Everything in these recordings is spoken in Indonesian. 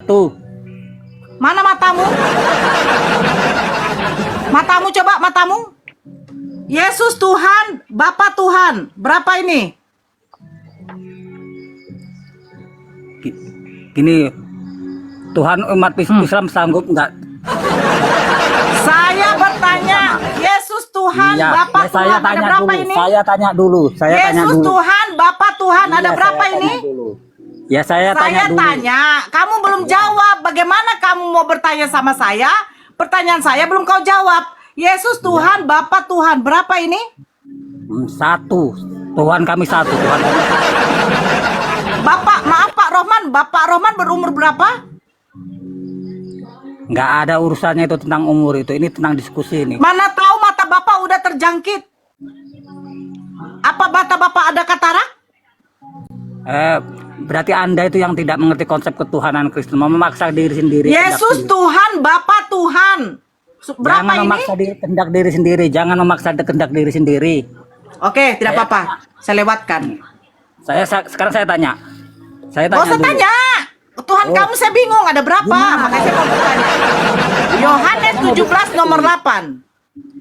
Tuh, Mana matamu? Matamu coba, matamu. Yesus Tuhan, Bapa Tuhan. Berapa ini? gini, Tuhan umat Islam sanggup nggak? Saya bertanya, Yesus Tuhan, Iya, Bapa ya, saya Tuhan, ada tanya berapa dulu. ini? Saya tanya dulu. Saya tanya Yesus dulu. Tuhan, Bapa Tuhan, ada Iya, berapa saya ini? tanya dulu. Ya, saya tanya Saya dulu. tanya, kamu belum jawab. Bagaimana kamu mau bertanya sama saya? Pertanyaan saya belum kau jawab. Yesus Tuhan, Bapa Tuhan, berapa ini? Satu. Tuhan kami satu. Tuhan kami satu. Bapak, maaf Pak Rohman, Bapak Rohman berumur berapa? Nggak ada urusannya itu tentang umur itu. Ini tentang diskusi ini. Mana tahu mata Bapak udah terjangkit. Apa mata Bapak ada katarak? Berarti Anda itu yang tidak mengerti konsep ketuhanan Kristen, mau memaksa diri sendiri. Yesus Tuhan, Bapa Tuhan. Berapa Jangan ini? memaksa kehendak diri sendiri. Jangan memaksa kehendak diri sendiri. Oke, tidak apa-apa. Saya lewatkan. Sekarang saya tanya. Saya Gak tanya usah dulu. tanya. Tuhan Oh. kamu saya bingung ada berapa? Gimana? Makanya saya mau bertanya. Yohanes 17 nomor 8.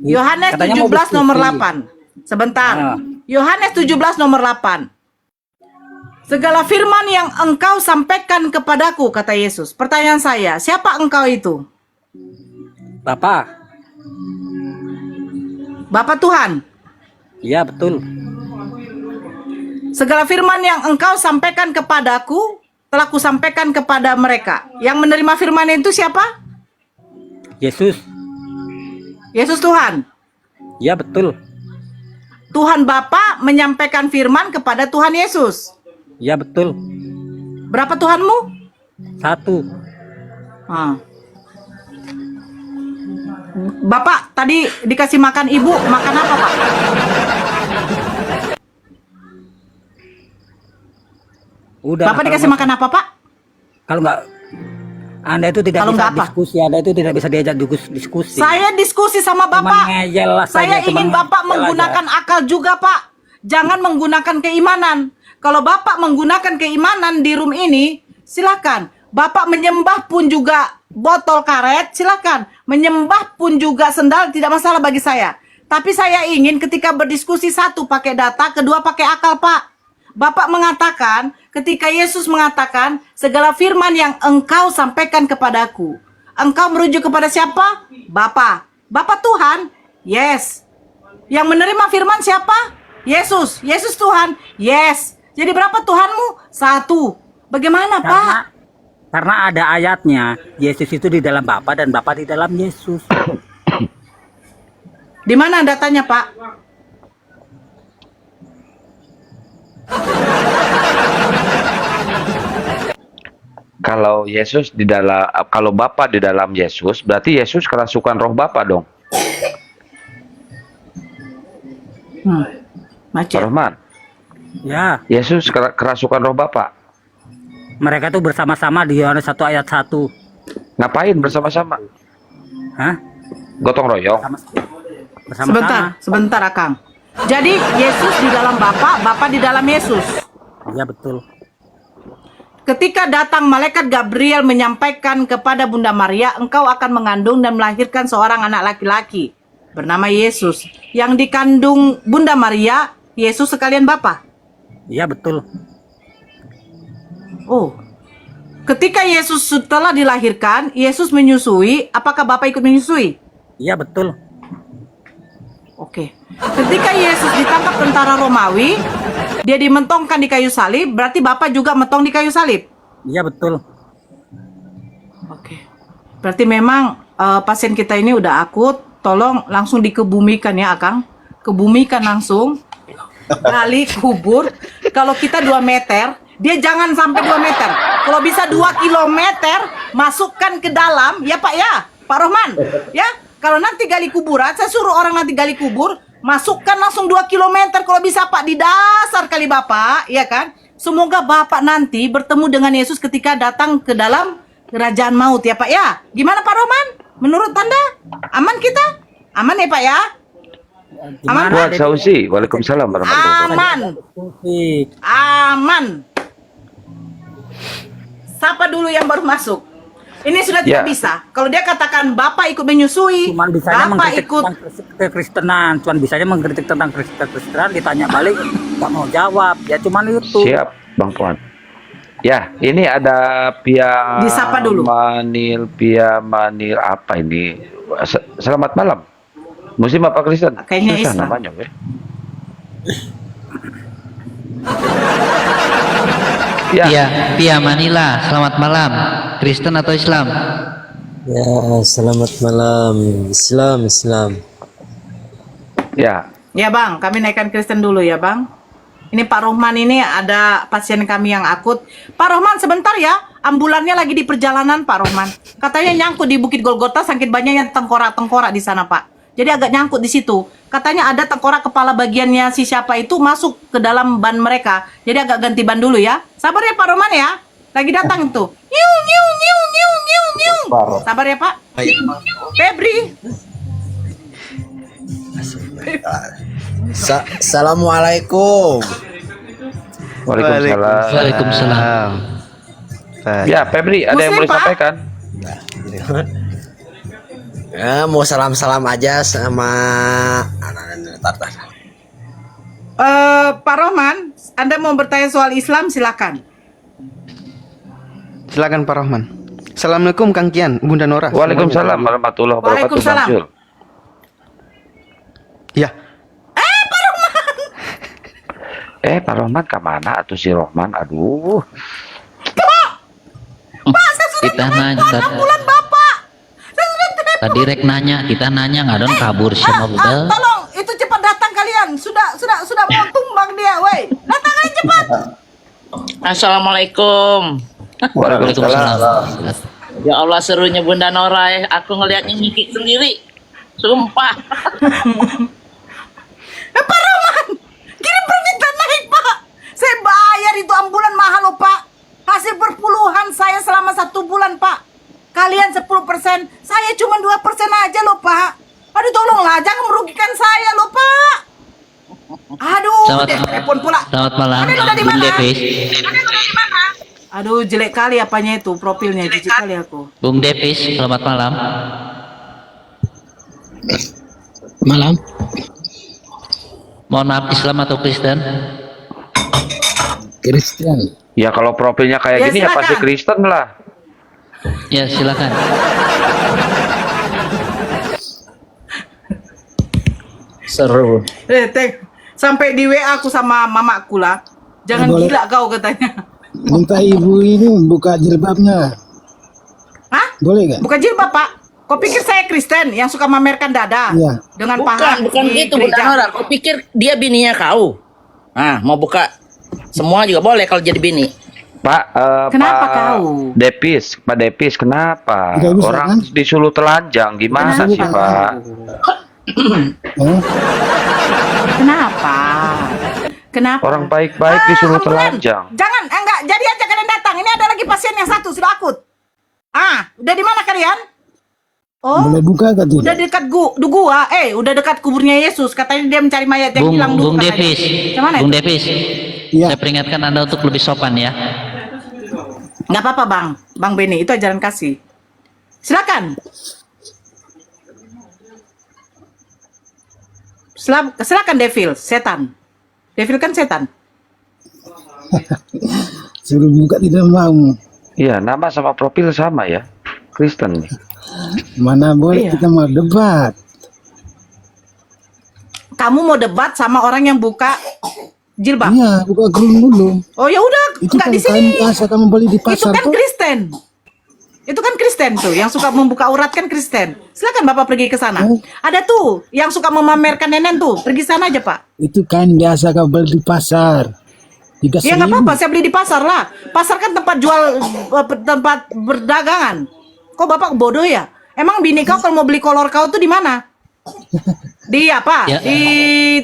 Yohanes Katanya mau 17 nomor diskusi. 8. Sebentar. Ah. Yohanes 17 nomor 8. Segala firman yang engkau sampaikan kepadaku, kata Yesus. Pertanyaan saya, siapa engkau itu? Bapak. Bapak Tuhan. Iya, betul. Segala firman yang engkau sampaikan kepadaku, telah kusampaikan kepada mereka. Yang menerima firman itu siapa? Yesus. Yesus Tuhan. Iya, betul. Tuhan Bapa menyampaikan firman kepada Tuhan Yesus. Iya, betul. Berapa Tuhanmu? Satu. Ah. Bapak tadi dikasih makan ibu, makan apa Pak? Udah. Bapak dikasih makan apa Pak? Kalau nggak, Anda itu tidak Kalau bisa nggak apa? diskusi. Anda itu tidak bisa diajak diskusi. Saya diskusi sama Cuman Bapak. ngeyel lah Saya saja, ingin cuman Bapak ngeyel menggunakan akal juga Pak. Jangan menggunakan keimanan. Kalau Bapak menggunakan keimanan di room ini, silakan. Bapak menyembah pun juga botol karet, silakan. Menyembah pun juga sendal, tidak masalah bagi saya. Tapi saya ingin ketika berdiskusi, satu pakai data, kedua pakai akal Pak. Bapak mengatakan, ketika Yesus mengatakan, segala firman yang engkau sampaikan kepadaku. Engkau merujuk kepada siapa? Bapa. Bapa Tuhan? Yes. Yang menerima firman siapa? Yesus. Yesus Tuhan? Yes. Jadi berapa Tuhanmu? Satu. Bagaimana Pak? Karena ada ayatnya, Yesus itu di dalam Bapa dan Bapa di dalam Yesus. Di mana datanya Pak? Kalau Yesus di dalam, kalau Bapa di dalam Yesus, berarti Yesus kerasukan roh Bapa dong. Macet. Pak Rohman, Ya, Yesus kerasukan roh Bapa. mereka tuh bersama-sama di Yohanes 1 ayat 1. Ngapain bersama-sama? Hah? Gotong royong. Bersama-sama. Sebentar Akang. Jadi Yesus di dalam Bapa, Bapa di dalam Yesus. Iya, betul. Ketika datang malaikat Gabriel menyampaikan kepada Bunda Maria, engkau akan mengandung dan melahirkan seorang anak laki-laki bernama Yesus. Yang dikandung Bunda Maria, Yesus sekalian Bapa. Iya, betul. Oh, ketika Yesus setelah dilahirkan, Yesus menyusui, apakah Bapak ikut menyusui? Iya, betul. Oke. Ketika Yesus ditangkap tentara Romawi, dia dimentongkan di kayu salib, berarti Bapak juga mentong di kayu salib. Iya, betul. Oke. Berarti memang pasien kita ini udah akut, tolong langsung dikebumikan ya, Akang. Kebumikan langsung. Gali kubur. Kalau kita 2 meter, dia jangan sampai 2 meter. Kalau bisa 2 kilometer, masukkan ke dalam, ya Pak ya, Pak Rohman. Ya, kalau nanti gali kuburan, saya suruh orang nanti gali kubur, masukkan langsung 2 kilometer kalau bisa Pak, di dasar kali Bapak, ya kan? Semoga Bapak nanti bertemu dengan Yesus ketika datang ke dalam kerajaan maut ya Pak ya. Gimana Pak Rohman? Menurut Anda aman kita? Aman ya Pak ya? Aman Pak? Buat Sausi, Waalaikumsalam warahmatullahi wabarakatuh. Aman. Diskusi. Aman. Siapa dulu yang baru masuk? Ini sudah tidak Ya. bisa. Kalau dia katakan Bapak ikut menyusui, Cuman bisanya Bapak mengkritik ikut tentang kekristenan, cuman bisanya mengkritik tentang kekristenan, ditanya balik nggak mau jawab. Ya cuman itu. Siap, Bang Puan. Ya, ini ada Disapa dulu. Pia Manil apa ini? Selamat malam. Muslim apa Kristen? Kayaknya Susah Islam. namanya, weh. Ya, Iya, Pia Manila, selamat malam. Kristen atau Islam? Ya, selamat malam. Islam. ya. Ya Bang, kami naikkan Kristen dulu ya Bang. Ini Pak Rohman ini ada pasien kami yang akut. Pak Rohman sebentar ya, ambulannya lagi di perjalanan Pak Rohman. Katanya nyangkut di Bukit Golgota, sakit banyaknya tengkorak-tengkorak di sana Pak. Jadi agak nyangkut di situ. Katanya ada tengkorak kepala bagiannya si siapa itu masuk ke dalam ban mereka. Jadi agak ganti ban dulu ya. Sabar ya Pak Rohman ya. Lagi datang itu. Nyiu nyiu nyiu nyiu nyiu nyiu. Sabar ya Pak. Febri. Assalamualaikum. Waalaikumsalam. Waalaikumsalam. Ya, Febri, ada yang Muslim, mau Pak? disampaikan? Ya, mau salam-salam aja sama Pak Rohman, Anda mau bertanya soal Islam silakan. Silakan Pak Rahman. Assalamualaikum Kang Kian, Bunda Nora. Waalaikumsalam warahmatullahi wabarakatuh. Waalaikumsalam. Bang Jul. Ya, Pak Rohman kemana atuh si Rohman? Aduh. Kita nanya tadi rek nanya, kita nanya nggak don kabur sama budal. Tolong, itu cepat datang kalian. Sudah mau tumbang dia, woi. Datang aja cepat. Assalamualaikum. Waalaikumsalam. Ya Allah serunya Bunda Nora ya. Aku ngelihatnya nyikik sendiri. Sumpah. Pak Rohman, kirim permintaan naik Pak. Saya bayar itu ambulan mahal loh Pak. Hasil perpuluhan saya selama 1 bulan Pak. Kalian 10%, saya cuma 2% aja loh Pak. Aduh tolonglah, jangan merugikan saya loh Pak. Aduh, telepon pula. Selamat malam, Ada udah di Bung mana? Devis. Aduh, jelek kali apanya itu, profilnya jijik kali aku. Bung Devis, selamat malam. malam. Mohon maaf, Islam atau Kristen? Kristen. Ya kalau profilnya kayak Ya, gini ya silakan. pasti Kristen lah. Ya, silakan. Seru. Sampai di WA aku sama mamaku lah. Jangan gila kau katanya. Minta ibu ini buka jilbabnya, Hah? boleh nggak? Bukan jilbab Pak. Kau pikir saya Kristen yang suka memamerkan dada Iya. dengan paha Bukan di gitu Bunda gereja? Nora. Kau pikir dia bininya kau? Nah, mau buka semua juga boleh kalau jadi bini. Pak, Kenapa Pak kau? Pak Depis, kenapa? Nggak bisa, Orang kan? disuruh telanjang, gimana Kenapa? sih Pak? Eh? Kenapa? Kenapa? Orang baik-baik disuruh ambulan. telanjang. Jangan, enggak. Jadi aja kalian datang. Ini ada lagi pasien yang satu sudah akut. Udah di mana kalian? Oh, Boleh buka nggak udah tidak? dekat gua. Udah dekat kuburnya Yesus. Katanya dia mencari mayat yang hilang dulu. Bung katanya. Devis, Gimana Bung itu? Devis. Iya. Saya peringatkan Anda untuk lebih sopan ya. Nggak apa-apa Bang Beni. Itu ajaran kasih. Silakan. Silakan Devil, setan. Devil kan setan. Suruh buka tidak mau. Iya, nama sama profil sama ya. Kristen nih. Mana boleh Iya. kita mau debat. Kamu mau debat sama orang yang buka jilbab? Iya, buka kerudung dulu. Oh ya udah, Itu nggak kan di sini. kain biasa kamu beli di Itu pasar kan tuh. Kristen. Itu kan Kristen tuh, yang suka membuka urat kan Kristen. Silakan Bapak pergi ke sana. Oh. Ada tuh yang suka memamerkan nenek tuh, pergi sana aja Pak. Itu kain biasa kamu beli di pasar. 3.000. Ya nggak apa-apa, saya beli di pasar lah. Pasar kan tempat jual, tempat berdagangan. Kok Bapak bodoh ya? Emang bini kau kalau mau beli kolor kau tuh di mana? Di apa? Ya.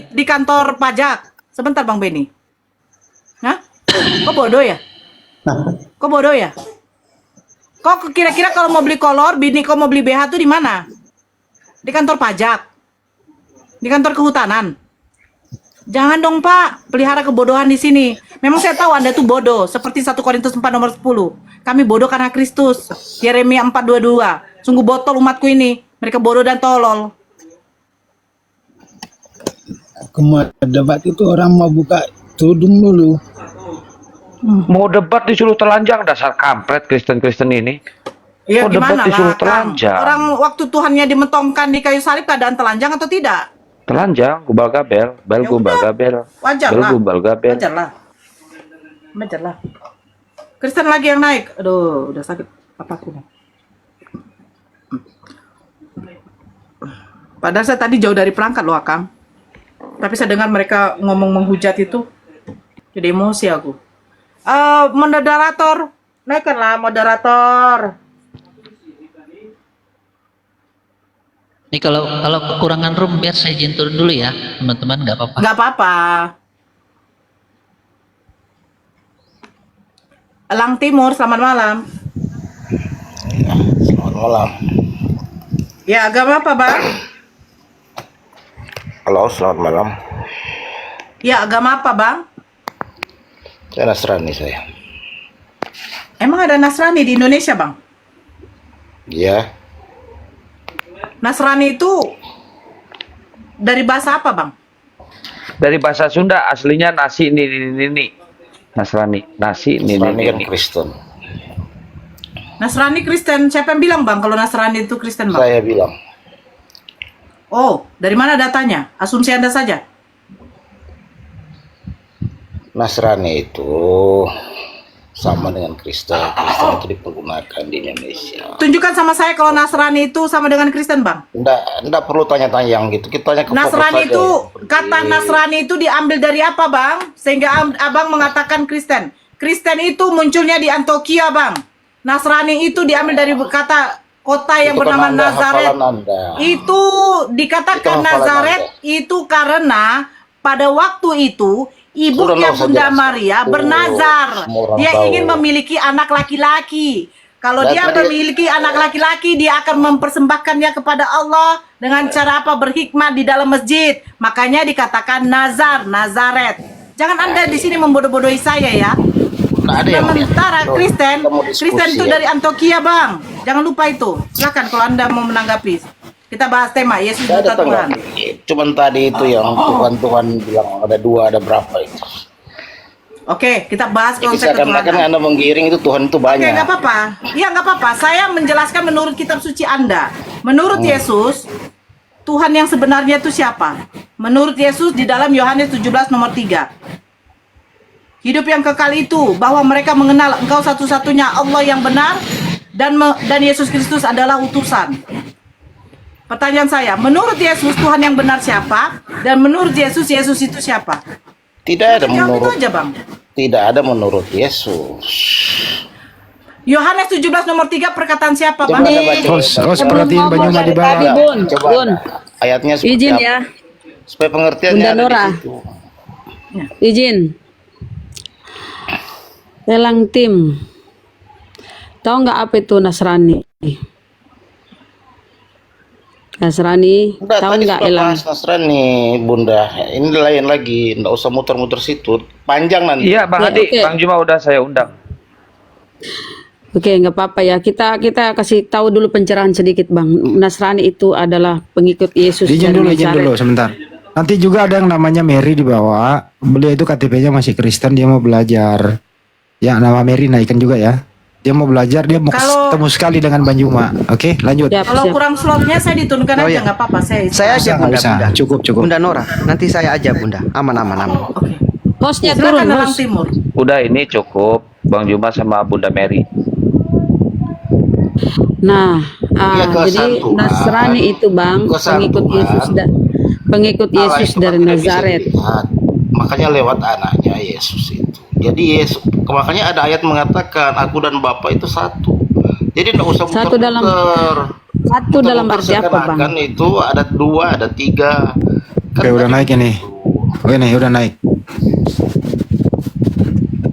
Di kantor pajak. Sebentar Bang Beni. Hah? Kok bodoh ya? Kok bodoh ya? Kok kira-kira kalau mau beli kolor, bini kau mau beli BH tuh di mana? Di kantor pajak. Di kantor kehutanan. Jangan dong Pak, pelihara kebodohan di sini. Memang saya tahu Anda tuh bodoh, seperti 1 Korintus 4 nomor 10. Kami bodoh karena Kristus. Yeremia 4:22. Sungguh botol umatku ini. Mereka bodoh dan tolol. Kemarin debat itu orang mau buka tudung dulu. Mau debat disuruh telanjang, dasar kampret Kristen-Kristen ini. Ya Oh, debat gimana disuruh lah Kang? telanjang. Orang waktu Tuhannya dimentongkan di kayu salib keadaan telanjang atau tidak? Telanjang, gubal gabel, bel Ya gubal udah, gabel, wajar bel lah. gubal gabel. Wajar lah. Kristen lagi yang naik. Aduh, udah sakit apapun. Padahal saya tadi jauh dari perangkat loh, Akang. Tapi saya dengar mereka ngomong menghujat itu. Jadi emosi aku. Moderator. Naikkanlah moderator. Ini kalau kekurangan room biar saya izin turun dulu ya, teman-teman, nggak apa-apa. Nggak apa-apa. Elang Timur, selamat malam. Selamat malam. Ya, agama apa, Bang? Halo, selamat malam. Ya, agama apa, Bang? Saya Nasrani saya. Emang ada Nasrani di Indonesia, Bang? Iya. Nasrani itu dari bahasa apa, Bang? Dari bahasa Sunda, aslinya nasi nini. Nasrani, nasi Nasrani kan nini. Kristen. Nasrani Kristen. Siapa yang bilang, Bang, kalau Nasrani itu Kristen, Bang? Saya bilang. Oh, dari mana datanya? Asumsi Anda saja. Nasrani itu sama dengan Kristen. Kristen itu dipergunakan di Indonesia. Tunjukkan sama saya kalau Nasrani itu sama dengan Kristen, Bang. Enggak perlu tanya-tanya yang gitu. Kita tanya ke Nasrani pokok saja. itu, kata Nasrani itu diambil dari apa, Bang? Sehingga Abang mengatakan Kristen. Kristen itu munculnya di Antioquia, Bang. Nasrani itu diambil dari kata kota yang Itu kan bernama Anda, Nazaret. hafalan Anda. Itu dikatakan Itu hafalan Nazaret itu karena pada waktu itu ibunya Sudah, nggak usah Bunda jelaskan. Maria Oh, bernazar. semua orang Dia tahu. ingin memiliki anak laki-laki. Kalau Dan dia tadi- memiliki anak laki-laki, dia akan mempersembahkannya kepada Allah dengan cara apa? Berhikmat di dalam masjid. Makanya dikatakan Nazaret. Jangan Anda di sini membodoh-bodohi saya ya. Nggak ada yang Sementara Bro, Kristen, kita mau diskusi, Kristen itu ya. dari Antioquia, Bang. Jangan lupa itu. Silakan kalau Anda mau menanggapi. Kita bahas tema Yesus Saya buta ada Tuhan. tanggapi. Cuman tadi itu yang Tuhan bilang ada 2, ada berapa itu. Oke, kita bahas Jadi konsep seakan-akan ketuhanan. Anda menggiring itu Tuhan itu Oke, banyak. nggak apa-apa. Iya, nggak apa-apa. Saya menjelaskan menurut kitab suci Anda. Menurut Yesus, Tuhan yang sebenarnya itu siapa? Menurut Yesus di dalam Yohanes 17 nomor 3. Hidup yang kekal itu bahwa mereka mengenal Engkau satu-satunya Allah yang benar dan Yesus Kristus adalah utusan. Pertanyaan saya, menurut Yesus Tuhan yang benar siapa? Dan menurut Yesus itu siapa? Tidak ada Jawab itu menurut aja, Bang. tidak ada menurut Yesus. Yohanes 17 nomor 3 perkataan siapa, Coba Bang? Anda baca. Harus perhatiin Banyu di bawah. Coba Bun. ayatnya seperti Izin apa? ya, Supaya pengertiannya Bunda ada di Nora. situ. izin. Lelang tim. Tahu nggak apa itu Nasrani? Nasrani, Enggak, tahu tadi nggak sudah Elang? bahas Nasrani, Bunda. Ini lain lagi, enggak usah muter-muter situ. Panjang nanti. Iya, Bang Ya, Adi, oke. Bang Juma udah saya undang. Oke, nggak apa-apa ya. Kita kasih tahu dulu pencerahan sedikit, Bang. Nasrani itu adalah pengikut Yesus Izin dari dulu Nazaret. sebentar. Nanti juga ada yang namanya Mary di bawah. Beliau itu KTP-nya masih Kristen, dia mau belajar. Ya, nama Mary naikkan juga ya. Dia mau belajar, dia mau Kalau- ketemu sekali dengan Banjuma. Oke, lanjut. Siap, Kalau siap. kurang slotnya saya diturunkan Oh, aja, iya. nggak apa-apa. Saya aja Nggak Bunda, usah, Bunda. cukup. Bunda Nora, nanti saya aja Bunda. Aman. Oke. Hostnya turun, Silakan Elang host. Timur. Udah ini cukup, Bang Juma sama Bunda Mary. Nah, Iya, jadi kesatuan. Nasrani itu, Bang, pengikut Kesatuan. Yesus pengikut Allah Yesus itu dari kan tidak bisa Nazaret. dilihat. Makanya lewat anaknya Yesus itu. Jadi Yesus, makanya ada ayat mengatakan aku dan Bapa itu satu. Jadi tidak usah Satu dalam- muter-muter. Satu dalam arti apa, Bang? Seakan-akan itu ada 2, ada 3. Oke, udah naik ini. Oke nih, udah naik.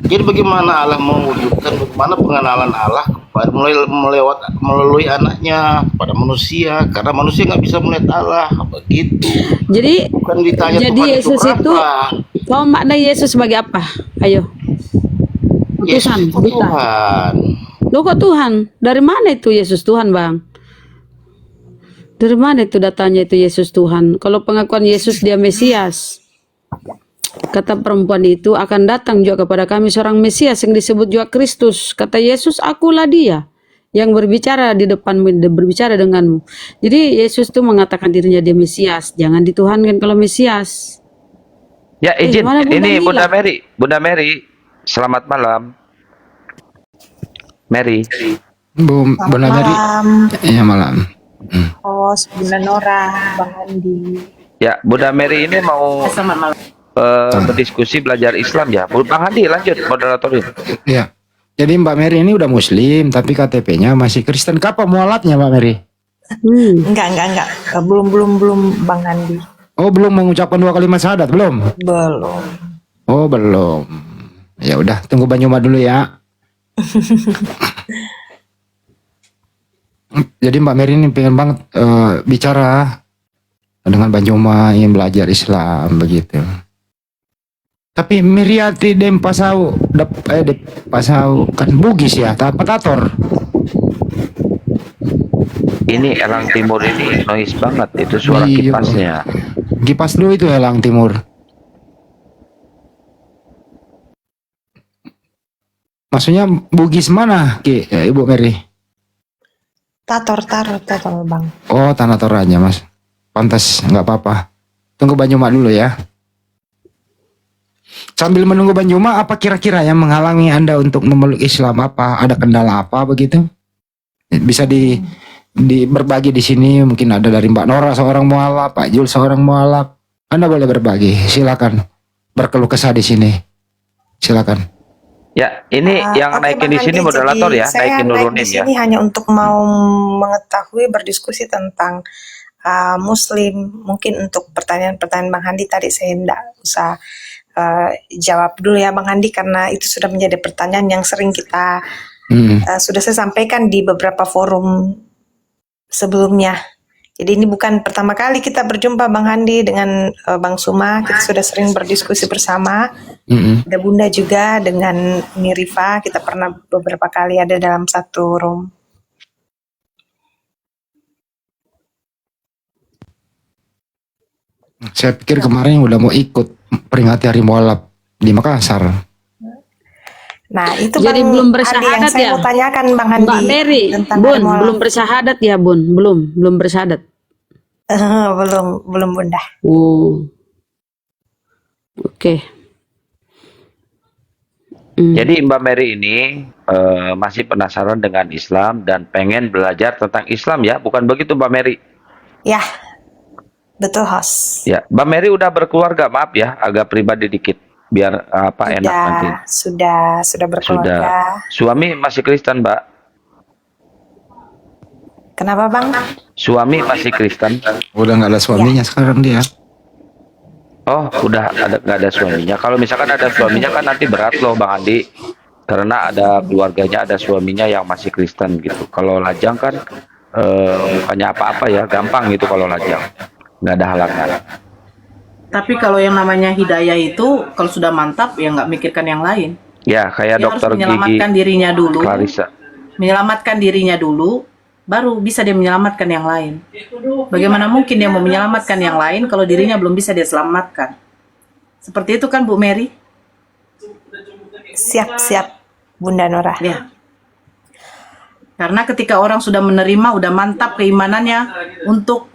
Jadi bagaimana Allah mewujudkan, bagaimana pengenalan Allah melalui anaknya pada manusia, karena manusia nggak bisa melihat Allah begitu. Jadi Bukan ditanya jadi Tuhan Yesus itu berapa. kau makna Yesus sebagai apa? Ayo. Yesus Utusan, itu duta. Tuhan. Loh kok Tuhan? Dari mana itu Yesus Tuhan, Bang? Dari mana itu datanya itu Yesus Tuhan? Kalau pengakuan Yesus dia Mesias. Kata perempuan itu akan datang juga kepada kami seorang Mesias yang disebut juga Kristus. Kata Yesus, akulah dia yang berbicara di depanmu, berbicara denganmu. Jadi Yesus itu mengatakan dirinya dia Mesias. Jangan dituhankan kalau Mesias. Ya izin, mana Bunda ini Mila? Bunda Mary, selamat malam. Mary, Bunda Mary. Iya malam. Host, Bunda Nora, Bang Andi. ya Bunda Mary ini mau Selamat malam. berdiskusi belajar Islam ya. Bang Hadi lanjut moderatorin. Iya. Jadi Mbak Mary ini udah Muslim, tapi KTP-nya masih Kristen. Kapan mualafnya Mbak Mary? Enggak. Belum Bang Andi. Oh, belum mengucapkan 2 kalimat syahadat, belum? Belum. Oh, belum. Ya udah, tunggu Banyuma dulu ya. Jadi Mbak Mary ini pengen banget bicara dengan Banyuma, ingin belajar Islam begitu. Tapi Miriati dem pasau pasau kan Bugis ya, Tator. Ini Elang Timur ini noise banget itu suara Iya. kipasnya. Kipas dulu itu Elang Timur. Maksudnya Bugis mana, Ki? Ibu Mary? Tator Bang. Oh, Tanah Toraja, Mas. Pantas, nggak apa-apa. Tunggu Banyuma dulu ya. Sambil menunggu Banyuma, apa kira-kira yang menghalangi Anda untuk memeluk Islam? Apa ada kendala apa begitu? Bisa berbagi di sini. Mungkin ada dari Mbak Nora seorang mualaf, Pak Jul seorang mualaf. Anda boleh berbagi. Silakan berkeluh kesah di sini. Silakan. Ya, ini yang Oke, naikin Bang di sini Andi, moderator jadi ya, saya naikin naik nurunin di ya. sini hanya untuk mau mengetahui, berdiskusi tentang Muslim. Mungkin untuk pertanyaan-pertanyaan Bang Andi tadi saya tidak usah jawab dulu ya Bang Andi, karena itu sudah menjadi pertanyaan yang sering kita sudah saya sampaikan di beberapa forum sebelumnya. Jadi ini bukan pertama kali kita berjumpa Bang Andi dengan Bang Suma. Kita sudah sering berdiskusi bersama. Ada Bunda juga dengan Mirifa. Kita pernah beberapa kali ada dalam satu room. Saya pikir kemarin udah mau ikut peringati Hari Mualaf di Makassar. Nah itu Jadi Bang belum Andi yang bersyahadat saya ya? mau tanyakan Bang Andi. Mbak Mary, tentang Bun, Hari Mualaf. belum bersyahadat ya, Bun? Belum bersyahadat. belum Bunda. Oh. Oke. Jadi Mbak Mary ini masih penasaran dengan Islam dan pengen belajar tentang Islam ya, bukan begitu Mbak Mary? Ya, betul host. Ya, Mbak Mary udah berkeluarga, maaf ya, agak pribadi dikit, biar enak nanti. Sudah berkeluarga. Suami masih Kristen, Mbak? Kenapa Bang? Suami masih Kristen? Udah nggak ada suaminya sekarang dia. Oh, udah nggak ada suaminya. Kalau misalkan ada suaminya kan nanti berat loh, Bang Andi. Karena ada keluarganya, ada suaminya yang masih Kristen gitu. Kalau lajang kan bukannya apa-apa ya, gampang gitu kalau lajang. Nggak ada halangan. Tapi kalau yang namanya hidayah itu kalau sudah mantap ya nggak mikirkan yang lain. Ya, kayak Dia dokter harus gigi menyelamatkan dirinya dulu. Clarissa. Menyelamatkan dirinya dulu, baru bisa dia menyelamatkan yang lain. Bagaimana mungkin dia mau menyelamatkan yang lain kalau dirinya belum bisa dia selamatkan? Seperti itu kan Bu Mary? Siap Bunda Nora. Ya. Karena ketika orang sudah menerima, udah mantap keimanannya untuk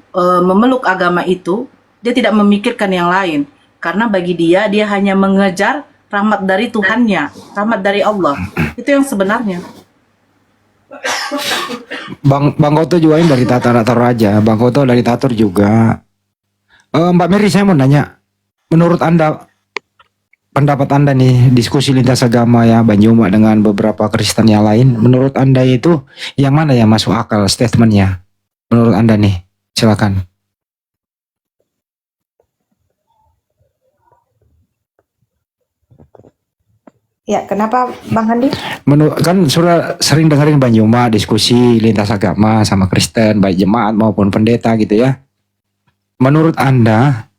memeluk agama itu, dia tidak memikirkan yang lain. Karena bagi dia hanya mengejar rahmat dari Tuhannya, rahmat dari Allah. Itu yang sebenarnya. Bang Koto juga ini dari Tanah Toraja. Bang Koto dari Tator juga. Mbak Mary, saya mau nanya, menurut Anda, pendapat Anda nih, diskusi lintas agama ya, Banyuma dengan beberapa Kristen yang lain, menurut Anda itu yang mana yang masuk akal statementnya? Menurut Anda nih, silakan. Ya, kenapa Bang Handi? Kan sudah sering dengerin Bang Juma diskusi lintas agama sama Kristen, baik jemaat maupun pendeta gitu ya. Menurut Anda,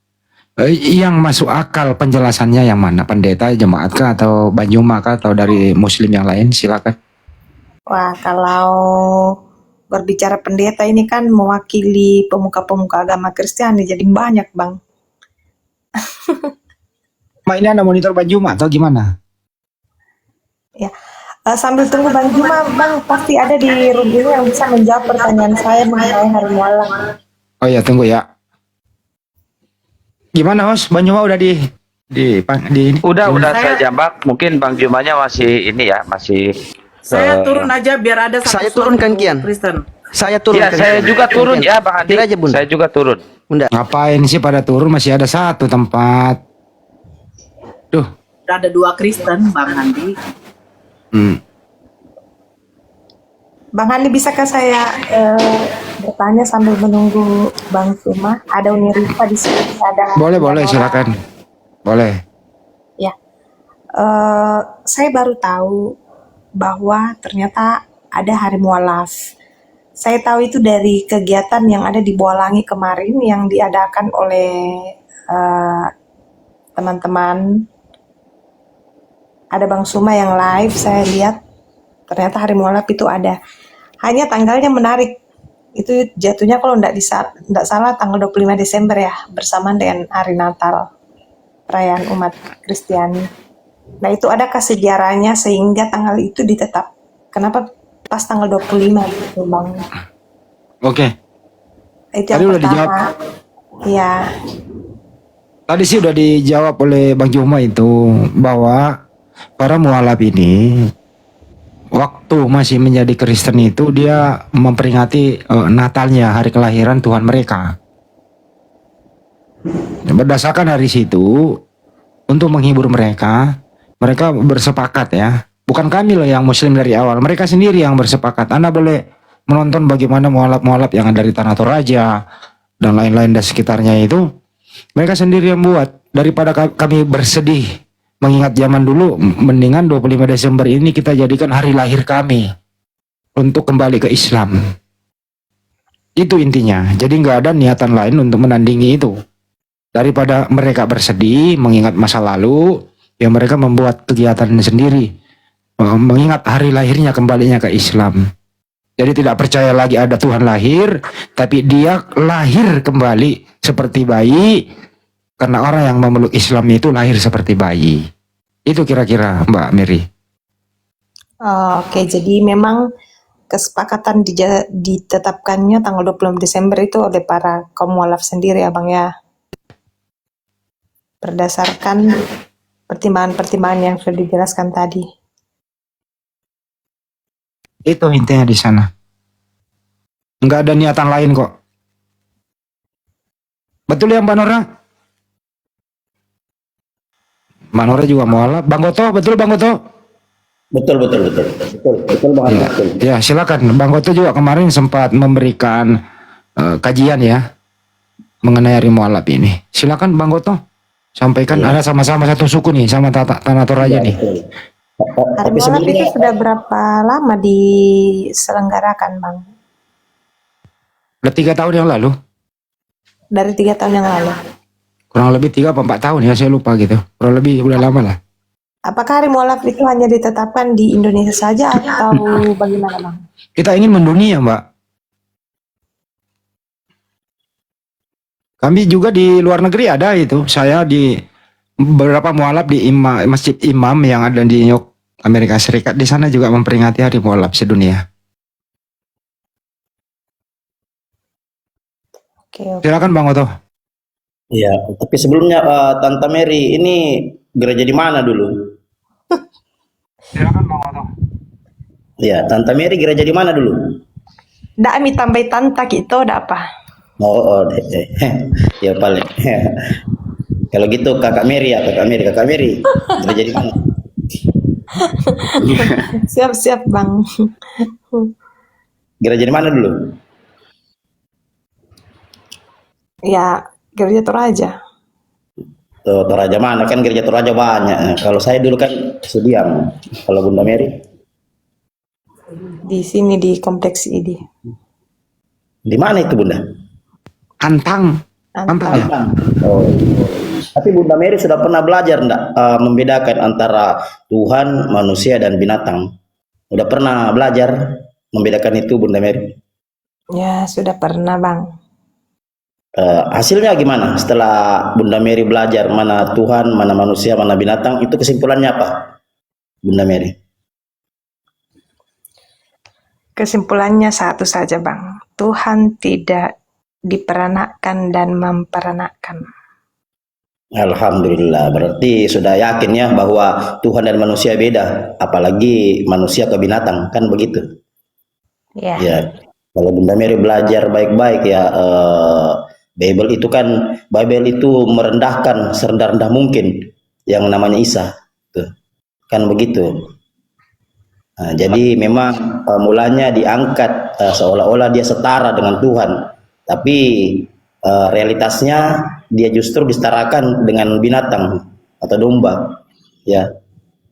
yang masuk akal penjelasannya yang mana? Pendeta, jemaat kah, atau Bang Juma kah, atau dari Muslim yang lain? Silakan. Wah, kalau berbicara pendeta ini kan mewakili pemuka-pemuka agama Kristiani, jadi banyak Bang. Ma, ini Anda monitor Bang Juma atau gimana? Ya, sambil tunggu Bang Juma, Bang pasti ada di room ini yang bisa menjawab pertanyaan saya mengenai hari mualaf. Oh ya, tunggu ya. Gimana host? Bang Juma udah di ini? Udah saya jambak. Mungkin Bang Jumanya masih ini ya, masih Saya turun aja biar ada satu Saya slot turunkan, untuk Kian. Kristen. Saya turun. ya, saya juga turun ya, Bang Andi. Kira aja, Bunda. Saya juga turun. Bunda. Ngapain sih pada turun? Masih ada satu tempat. Duh. Udah ada 2 Kristen, Bang Handi. Bang Handi, bisakah saya bertanya sambil menunggu Bang Suma? Ada Uni Rifa di sini, ada. Boleh, silakan. Boleh. Ya, saya baru tahu bahwa ternyata ada hari mualaf. Saya tahu itu dari kegiatan yang ada di Bualangi kemarin yang diadakan oleh teman-teman. Ada Bang Suma yang live, saya lihat ternyata hari mualaf itu ada. Hanya tanggalnya menarik. Itu jatuhnya kalau tidak salah tanggal 25 Desember ya, bersamaan dengan hari Natal, perayaan umat Kristiani. Nah, itu adakah sejarahnya sehingga tanggal itu ditetap? Kenapa pas tanggal 25 gitu, Bang? Oke. Itu Tadi yang udah dijawab. pertama. Iya. Tadi sih udah dijawab oleh Bang Juma itu bahwa para mualaf ini waktu masih menjadi Kristen itu dia memperingati Natalnya, hari kelahiran Tuhan mereka. Berdasarkan dari situ, untuk menghibur mereka bersepakat ya. Bukan kami loh yang Muslim dari awal, mereka sendiri yang bersepakat. Anda boleh menonton bagaimana mualaf-mualaf yang ada di Tanah Toraja dan lain-lain dan sekitarnya itu. Mereka sendiri yang buat. Daripada kami bersedih mengingat zaman dulu, mendingan 25 Desember ini kita jadikan hari lahir kami untuk kembali ke Islam. Itu intinya. Jadi nggak ada niatan lain untuk menandingi itu. Daripada mereka bersedih mengingat masa lalu, ya mereka membuat kegiatan sendiri, mengingat hari lahirnya kembalinya ke Islam. Jadi tidak percaya lagi ada Tuhan lahir, tapi dia lahir kembali seperti bayi, karena orang yang memeluk Islam itu lahir seperti bayi. Itu kira-kira Mbak Mary. Oke, jadi memang kesepakatan ditetapkannya tanggal 26 Desember itu oleh para kaum mualaf sendiri ya Bang ya. Berdasarkan pertimbangan-pertimbangan yang sudah dijelaskan tadi. Itu intinya di sana. Nggak ada niatan lain kok. Betul ya Mbak Nora? Mbak Nora juga mualaf. Bang Goto, betul Bang Goto? Betul banget. Ya, Betul. ya silakan. Bang Goto juga kemarin sempat memberikan kajian ya mengenai hari mualaf ini. Silakan Bang Goto. Sampaikan, ada sama-sama satu suku nih sama Tanah Toraja nih. Hari mualaf itu sudah berapa lama diselenggarakan Bang? Udah 3 tahun yang lalu. Dari 3 tahun yang lalu. Kurang lebih 3 atau 4 tahun ya, saya lupa gitu. Kurang lebih udah lama lah. Apakah hari mualaf itu hanya ditetapkan di Indonesia saja atau bagaimana Bang? Kita ingin mendunia Mbak. Kami juga di luar negeri ada itu. Saya di beberapa mualaf di Masjid Imam yang ada di New York, Amerika Serikat. Di sana juga memperingati hari mualaf sedunia. Oke. Silakan Bang Oto. Iya, tapi sebelumnya Tante Mary ini gereja di mana dulu? Silakan Bang Oto. Iya, Tante Mary gereja di mana dulu? Ndak mi tambah tanta gitu, ndak apa? Deh. Ya paling. Kalau gitu Kakak Mary gereja di mana? Siap-siap Bang. Gereja di mana dulu? Ya, gereja Toraja. Tuh, Toraja mana kan gereja Toraja banyak. Nah, kalau saya dulu kan Sudiang. Kalau Bunda Mary Di sini di kompleks ini. di mana itu Bunda? Antang. Antang. Antang. Oh. Tapi Bunda Mary sudah pernah belajar enggak membedakan antara Tuhan, manusia dan binatang? Udah pernah belajar membedakan itu Bunda Mary? Ya, sudah pernah Bang. Hasilnya gimana setelah Bunda Mary belajar mana Tuhan, mana manusia, mana binatang? Itu kesimpulannya apa Bunda Mary? Kesimpulannya satu saja Bang. Tuhan tidak diperanakkan dan memperanakkan. Alhamdulillah, berarti sudah yakin ya bahwa Tuhan dan manusia beda, apalagi manusia ke binatang, kan begitu? Ya. Ya, kalau Bunda Mary belajar baik-baik ya, Bible itu merendahkan serendah-rendah mungkin yang namanya Isa, tuh, kan begitu. Nah, jadi memang mulanya diangkat seolah-olah dia setara dengan Tuhan, tapi realitasnya dia justru disetarakan dengan binatang atau domba. Ya,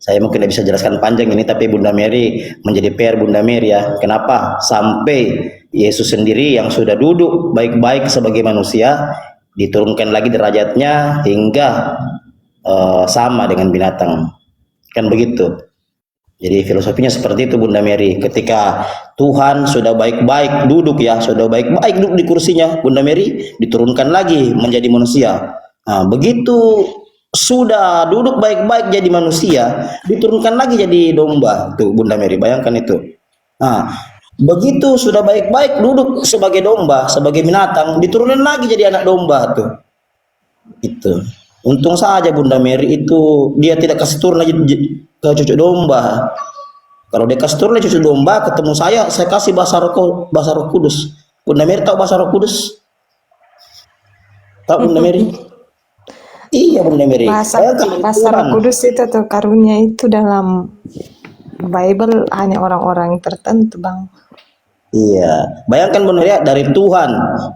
saya mungkin tidak bisa jelaskan panjang ini, tapi Bunda Mary menjadi PR Bunda Mary ya. Kenapa sampai Yesus sendiri yang sudah duduk baik-baik sebagai manusia diturunkan lagi derajatnya hingga sama dengan binatang, kan begitu. Jadi filosofinya seperti itu Bunda Mary. Ketika Tuhan sudah baik-baik duduk ya, sudah baik-baik duduk di kursinya, Bunda Mary diturunkan lagi menjadi manusia. Nah, begitu sudah duduk baik-baik jadi manusia, diturunkan lagi jadi domba. Tuh Bunda Mary, bayangkan itu. Nah, begitu sudah baik-baik duduk sebagai domba, sebagai binatang, diturunkan lagi jadi anak domba tuh. Itu. Untung saja Bunda Mary itu dia tidak kasih turun lagi ke cucu domba. Kalau dia kasih turun lagi cucu domba, ketemu saya kasih bahasa Roh Kudus. Bunda Mary tahu bahasa Roh Kudus? Tahu Bunda Mary? Iya Bunda Mary. Bahasa Roh Kudus itu tuh karunia itu dalam Bible hanya orang-orang tertentu Bang. Iya, bayangkan Bunda Mary, dari Tuhan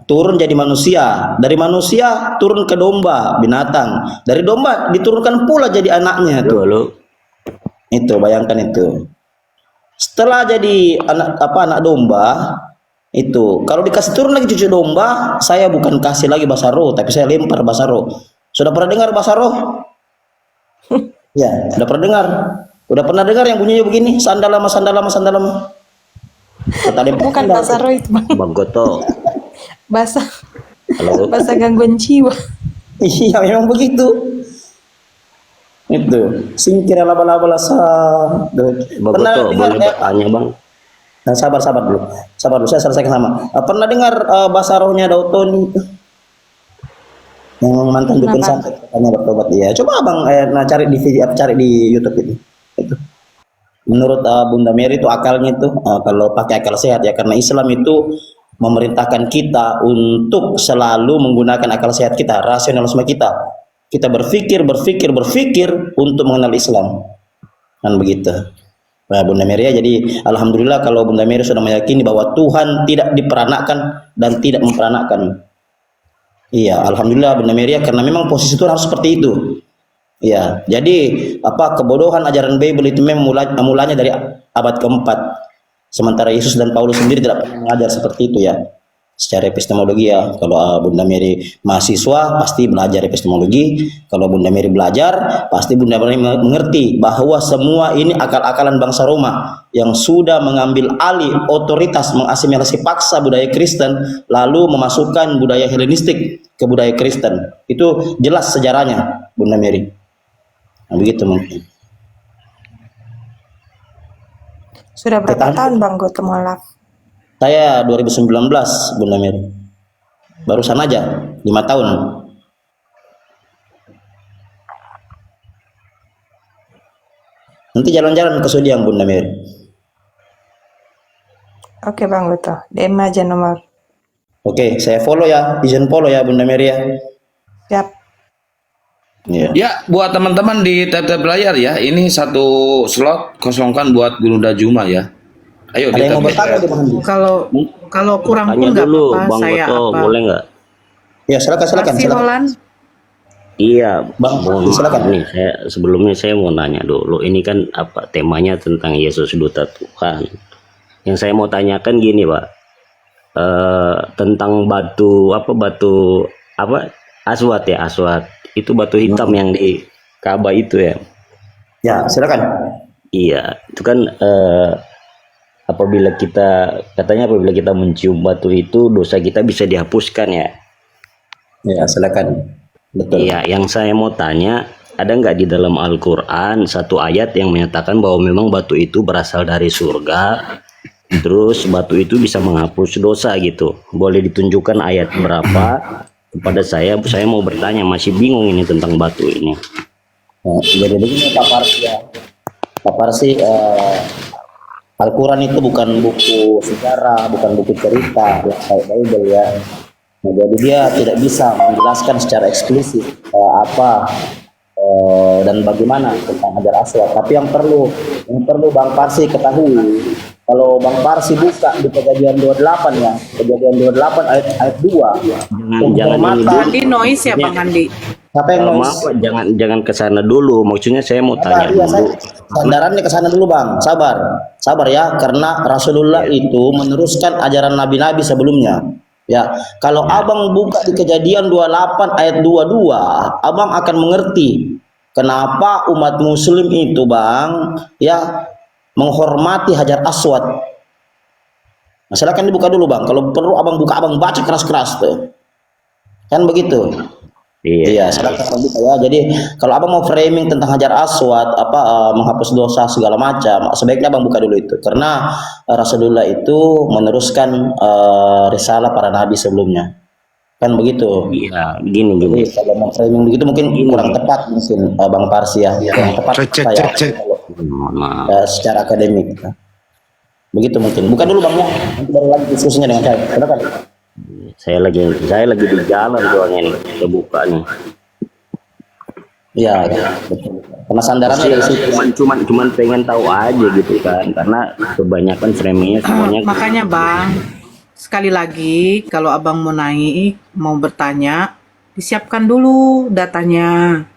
turun jadi manusia, dari manusia turun ke domba, binatang, dari domba diturunkan pula jadi anaknya tuh. Itu bayangkan itu. Setelah jadi anak domba, itu kalau dikasih turun lagi cucu domba, saya bukan kasih lagi bahasa roh, tapi saya lempar bahasa roh. Sudah pernah dengar bahasa roh? Ya, sudah pernah dengar. Udah pernah dengar yang bunyinya begini, sandalama sandalama sandalama. Bukan bahasa roh itu Bang. Bang Goto. Bahasa Halo. bahasa gangguan jiwa. Iya memang begitu. Itu singkir laba-laba lasa. Pernah dengar tanya Bang? Nah, sabar dulu. Saya selesaikan sama. Pernah dengar bahasa rohnya Dautoni itu? Yang mantan dukun santet katanya bertobat dia. Coba Abang cari di YouTube itu. Itu. Menurut Bunda Mary itu akalnya itu kalau pakai akal sehat ya, karena Islam itu memerintahkan kita untuk selalu menggunakan akal sehat kita, rasionalisme kita. Kita berpikir untuk mengenal Islam. Kan begitu. Nah, Bunda Mary ya, jadi alhamdulillah kalau Bunda Mary sudah meyakini bahwa Tuhan tidak diperanakkan dan tidak memperanakkan. Iya, alhamdulillah Bunda Mary ya, karena memang posisi Tuhan harus seperti itu. Ya, jadi kebodohan ajaran Bible itu memang mulanya dari abad keempat. Sementara Yesus dan Paulus sendiri tidak pernah mengajar seperti itu ya. Secara epistemologi ya, kalau Bunda Mary mahasiswa pasti belajar epistemologi. Kalau Bunda Mary belajar, pasti Bunda Mary mengerti bahwa semua ini akal-akalan bangsa Roma yang sudah mengambil alih otoritas, mengasimilasi paksa budaya Kristen, lalu memasukkan budaya Helenistik ke budaya Kristen. Itu jelas sejarahnya Bunda Mary. Nah, begitu mungkin. Sudah berapa tahun Bang Goto mualaf? Saya 2019 Bunda Mary. Barusan aja 5 tahun. Nanti jalan-jalan ke Sudiang Bunda Mary. Oke Bang Goto, DM aja nomor. Oke, saya follow ya, izin follow ya Bunda Mary ya. Siap. Ya, buat teman-teman di tab-tab layar ya, ini satu slot kosongkan buat Bunda Juma ya. Ayo Ada yang mau bertanya di Bang? Kalau kurang pun nggak apa-apa, saya apa? Boleh nggak? Ya silakan. Holland. Iya, Bang, mohon maaf silakan. nih, sebelumnya saya mau nanya dulu. Ini kan apa temanya tentang Yesus Duta Tuhan. Yang saya mau tanyakan gini, Pak. Tentang batu apa aswat ya, aswat. Itu batu hitam yang di Ka'bah itu ya. Ya, silakan. Iya, itu kan apabila kita mencium batu itu dosa kita bisa dihapuskan ya. Ya, silakan. Betul. Iya, yang saya mau tanya, ada nggak di dalam Al-Quran satu ayat yang menyatakan bahwa memang batu itu berasal dari surga, terus batu itu bisa menghapus dosa gitu? Boleh ditunjukkan ayat berapa kepada saya? Saya mau bertanya, masih bingung ini tentang batu ini. Nah, jadi begini Pak Parsi ya. Pak Parsi, Al-Quran itu bukan buku sejarah, bukan buku cerita, ya, kayak Bible ya. Nah, jadi dia tidak bisa menjelaskan secara eksplisit dan bagaimana tentang Hajar Aswad. Tapi yang perlu Bang Parsi ketahui, kalau Bang Parsi buka di Kejadian 28 ya, Kejadian 28 ayat 2. Jangan ini dulu. Handi noise ya Bang Handi. Siapa yang noise? Maaf, Pak, jangan ke sana dulu. Maksudnya saya mau tanya Iya, dulu. sandarannya ke sana dulu Bang. Sabar ya, karena Rasulullah itu meneruskan ajaran nabi-nabi sebelumnya. Ya, kalau Abang buka di Kejadian 28 ayat 22, Abang akan mengerti kenapa umat muslim itu Bang ya menghormati Hajar Aswad. Nah, silakan dibuka dulu Bang. Kalau perlu Abang buka, Abang baca keras-keras tuh. Kan begitu. Iya, silakan buka ya. Jadi kalau Abang mau framing tentang Hajar Aswad, menghapus dosa segala macam, sebaiknya Abang buka dulu itu. Karena Rasulullah itu meneruskan risalah para nabi sebelumnya. Kan begitu. Iya, gini. Jadi kalau mau framing begitu mungkin kurang tepat mungkin Bang Parsi ya. Yang tepat Cek. kalau secara akademik. Begitu mungkin. Buka dulu Bang ya. Nanti baru lagi diskusinya dengan saya. Silakan. Saya lagi di jalan soalnya nih, saya buka nih. Iya, betul. Karena sandarannya dari situ. Cuman pengen tahu aja gitu kan, karena kebanyakan framingnya semuanya. Makanya Bang, sekali lagi kalau Abang mau naik, mau bertanya, disiapkan dulu datanya.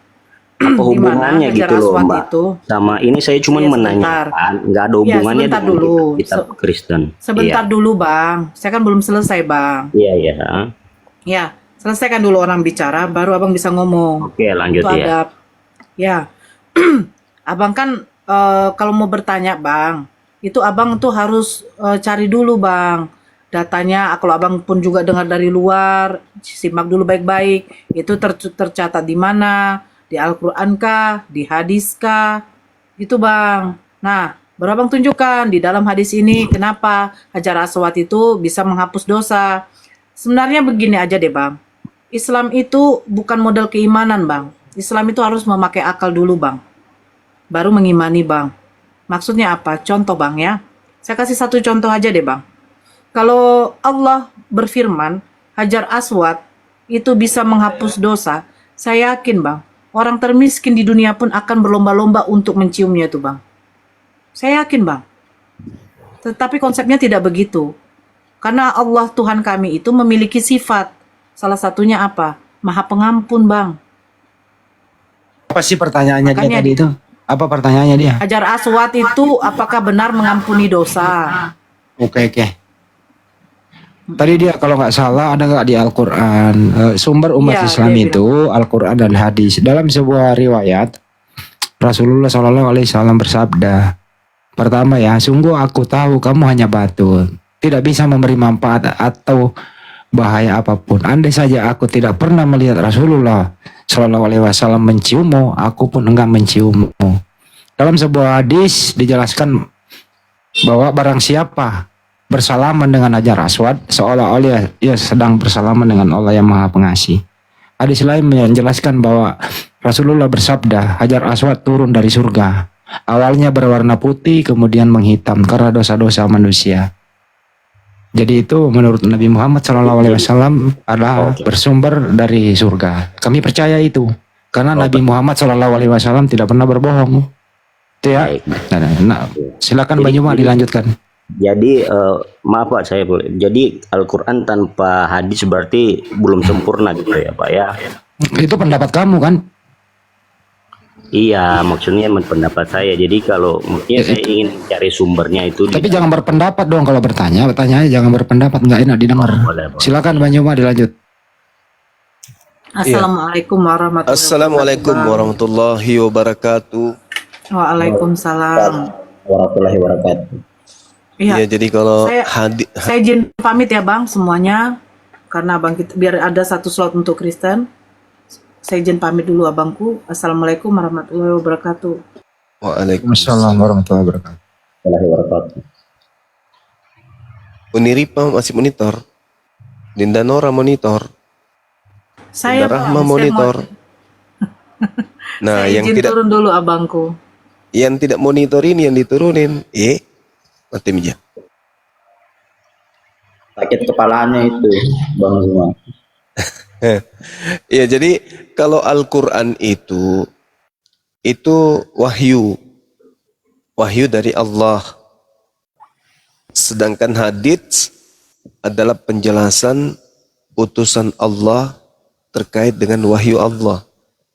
Apa Di mana hubungannya Hajar gitu loh Aswad Mbak? itu? Sama ini saya cuma Iya, menanyakan, nggak ada Iya, hubungannya sebentar dengan dulu. kitab Kristen. Sebentar dulu Bang, saya kan belum selesai Bang. Iya. Ya, selesaikan dulu orang bicara, baru Abang bisa ngomong. Oke, lanjut Itu ya. adab. Ya, Abang kan kalau mau bertanya Bang, itu Abang tuh harus cari dulu Bang datanya. Kalau Abang pun juga dengar dari luar, simak dulu baik-baik. Itu tercatat di mana? Di Al-Quran kah? Di hadis kah? Gitu Bang. Nah, baru Abang tunjukkan di dalam hadis ini kenapa Hajar Aswad itu bisa menghapus dosa. Sebenarnya begini aja deh Bang. Islam itu bukan model keimanan Bang. Islam itu harus memakai akal dulu Bang. Baru mengimani Bang. Maksudnya apa? Contoh Bang ya. Saya kasih satu contoh aja deh Bang. Kalau Allah berfirman Hajar Aswad itu bisa menghapus dosa, saya yakin Bang, orang termiskin di dunia pun akan berlomba-lomba untuk menciumnya itu Bang. Saya yakin Bang. Tetapi konsepnya tidak begitu. Karena Allah Tuhan kami itu memiliki sifat. Salah satunya apa? Maha pengampun Bang. Apa sih pertanyaannya dia Makanya tadi itu? Apa pertanyaannya dia? Hajar Aswad itu apakah benar mengampuni dosa? Oke. Tadi dia kalau nggak salah ada nggak di Al-Quran sumber umat Iya, Islam dia itu Al-Quran dan hadis. Dalam sebuah riwayat Rasulullah SAW bersabda, pertama ya, sungguh aku tahu kamu hanya batu, tidak bisa memberi manfaat atau bahaya apapun. Andai saja aku tidak pernah melihat Rasulullah SAW menciummu, aku pun enggak menciummu. Dalam sebuah hadis dijelaskan bahwa barang siapa bersalaman dengan Hajar Aswad seolah-olah ia sedang bersalaman dengan Allah yang Maha Pengasih. Hadis lain menjelaskan bahwa Rasulullah bersabda, Hajar Aswad turun dari surga. Awalnya berwarna putih, kemudian menghitam karena dosa-dosa manusia. Jadi itu menurut Nabi Muhammad SAW adalah bersumber dari surga. Kami percaya itu karena Nabi Muhammad SAW tidak pernah berbohong. Itu ya. Nah, silakan Banyuma dilanjutkan. Jadi maaf Pak, jadi Al-Quran tanpa hadis berarti belum sempurna gitu ya Pak ya. Itu pendapat kamu kan? Iya, maksudnya pendapat saya. Jadi kalau maksudnya saya ingin cari sumbernya itu Tapi jangan berpendapat dong kalau bertanya aja jangan berpendapat, nggak enak didengar. Silakan Bang Yoma dilanjut. Assalamualaikum warahmatullahi Assalamualaikum warahmatullahi wabarakatuh. Waalaikumsalam. Warahmatullahi wabarakatuh. Iya. Ya, jadi kalau Saya izin pamit ya Bang semuanya, karena Abang kita biar ada satu slot untuk Kristen. Saya izin pamit dulu abangku. Assalamualaikum warahmatullahi wabarakatuh. Waalaikumsalam warahmatullahi wabarakatuh. Uniripa masih monitor. Dinda Nora monitor. Saya Dinda Rahma Bang, monitor. Nah, saya yang izin tidak turun dulu abangku. monitor ini yang diturunin. Mati meja. Sakit kepalanya itu Bang Zuma. Ya, jadi kalau Al-Quran itu wahyu dari Allah. Sedangkan hadits adalah penjelasan utusan Allah terkait dengan wahyu Allah.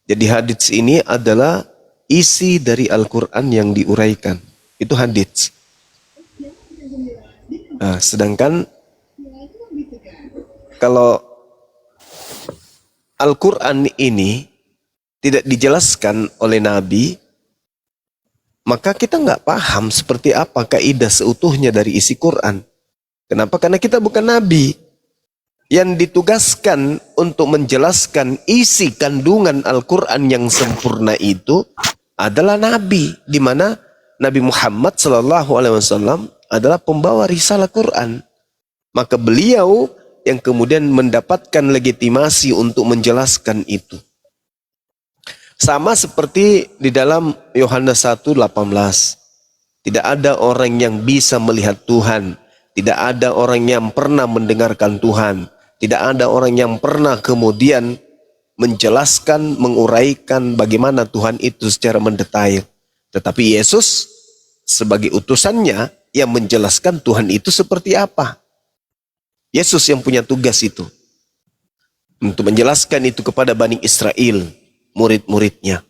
Jadi hadits ini adalah isi dari Al-Quran yang diuraikan. Itu hadits. Nah, sedangkan kalau Al-Quran ini tidak dijelaskan oleh Nabi, maka kita nggak paham seperti apa kaidah seutuhnya dari isi Quran. Kenapa? Karena kita bukan Nabi. Yang ditugaskan untuk menjelaskan isi kandungan Al-Quran yang sempurna itu adalah Nabi, di mana Nabi Muhammad SAW adalah pembawa risalah Quran. Maka beliau yang kemudian mendapatkan legitimasi untuk menjelaskan itu. Sama seperti di dalam Yohanes 1:18. Tidak ada orang yang bisa melihat Tuhan. Tidak ada orang yang pernah mendengarkan Tuhan. Tidak ada orang yang pernah kemudian menjelaskan, menguraikan bagaimana Tuhan itu secara mendetail. Tetapi Yesus sebagai utusannya yang menjelaskan Tuhan itu seperti apa. Yesus yang punya tugas itu. Untuk menjelaskan itu kepada Bani Israel, murid-muridnya.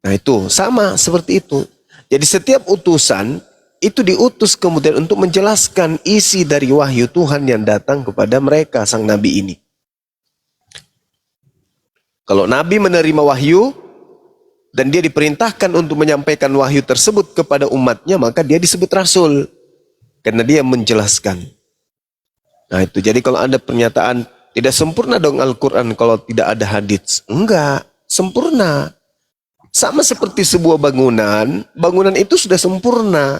Nah itu sama seperti itu. Jadi setiap utusan itu diutus kemudian untuk menjelaskan isi dari wahyu Tuhan yang datang kepada mereka, sang Nabi ini. Kalau Nabi menerima wahyu, dan dia diperintahkan untuk menyampaikan wahyu tersebut kepada umatnya, maka dia disebut Rasul. Karena dia menjelaskan. Nah itu, jadi kalau ada pernyataan, tidak sempurna dong Al-Quran kalau tidak ada hadits. Enggak, sempurna. Sama seperti sebuah bangunan, bangunan itu sudah sempurna.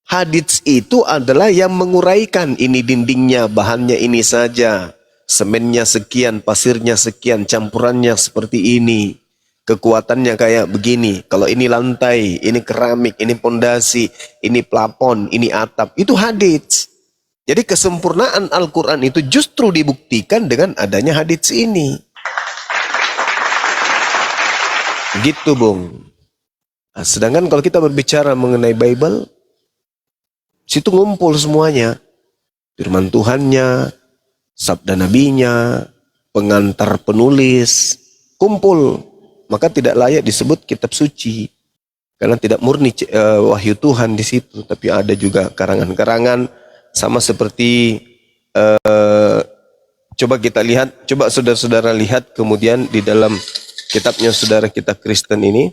Hadits itu adalah yang menguraikan, ini dindingnya, bahannya ini saja. Semennya sekian, pasirnya sekian, campurannya seperti ini. Kekuatannya kayak begini. Kalau ini lantai, ini keramik, ini pondasi, ini plafon, ini atap. Itu hadits. Jadi kesempurnaan Al-Quran itu justru dibuktikan dengan adanya hadits ini. Gitu, Bung. Nah, sedangkan kalau kita berbicara mengenai Bible, situ ngumpul semuanya. Firman Tuhannya, sabda nabinya, pengantar penulis, kumpul. Maka tidak layak disebut kitab suci. Karena tidak murni wahyu Tuhan di situ, tapi ada juga karangan-karangan. Sama seperti coba kita lihat, coba saudara-saudara lihat kemudian di dalam kitabnya saudara kita Kristen ini,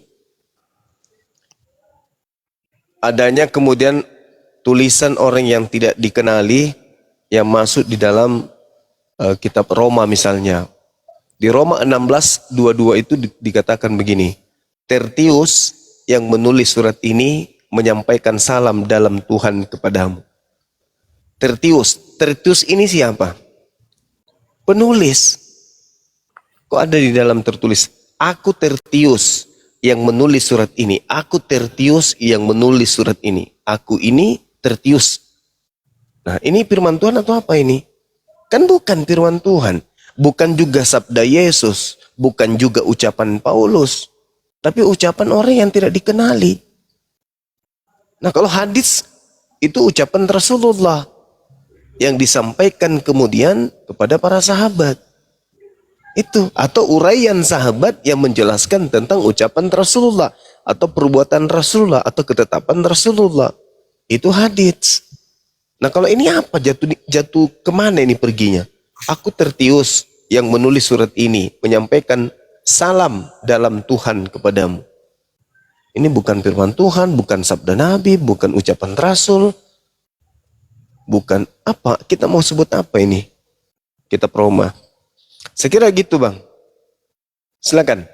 adanya kemudian tulisan orang yang tidak dikenali yang masuk di dalam kitab Roma misalnya. Di Roma 16:22 itu dikatakan begini, Tertius yang menulis surat ini menyampaikan salam dalam Tuhan kepadamu. Tertius ini siapa? Penulis. Kok ada di dalam tertulis, aku Tertius yang menulis surat ini. Aku Tertius yang menulis surat ini. Aku ini Tertius. Nah ini firman Tuhan atau apa ini? Kan bukan firman Tuhan. Bukan juga sabda Yesus. Bukan juga ucapan Paulus. Tapi ucapan orang yang tidak dikenali. Nah kalau hadis itu ucapan Rasulullah yang disampaikan kemudian kepada para sahabat. Itu, atau uraian sahabat yang menjelaskan tentang ucapan Rasulullah atau perbuatan Rasulullah atau ketetapan Rasulullah. Itu hadits. Nah, kalau ini apa, jatuh kemana ini perginya? Aku Tertius yang menulis surat ini menyampaikan salam dalam Tuhan kepadamu. Ini bukan firman Tuhan, bukan sabda Nabi, bukan ucapan Rasul, bukan apa. Kita mau sebut apa ini? Kita proma. Sekira gitu, Bang. Silakan.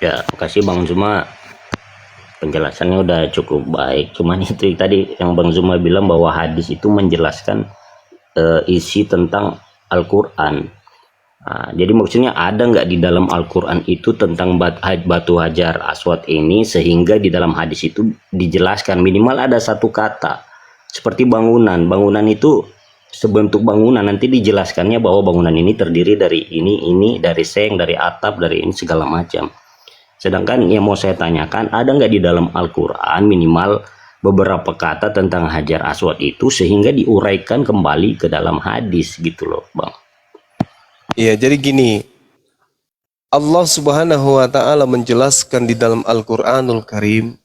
Ya, makasih Bang Zuma. Penjelasannya udah cukup baik. Cuman itu tadi yang Bang Zuma bilang bahwa hadis itu menjelaskan isi tentang Al-Quran. Nah, jadi maksudnya ada nggak di dalam Al-Quran itu tentang batu hajar aswad ini, sehingga di dalam hadis itu dijelaskan minimal ada satu kata seperti bangunan. Bangunan itu sebentuk bangunan, nanti dijelaskannya bahwa bangunan ini terdiri dari ini, dari seng, dari atap, dari ini segala macam. Sedangkan yang mau saya tanyakan, ada nggak di dalam Al-Quran minimal beberapa kata tentang hajar aswad itu sehingga diuraikan kembali ke dalam hadis gitu loh, Bang. Iya, jadi gini, Allah Subhanahu wa taala menjelaskan di dalam Al-Qur'anul Karim,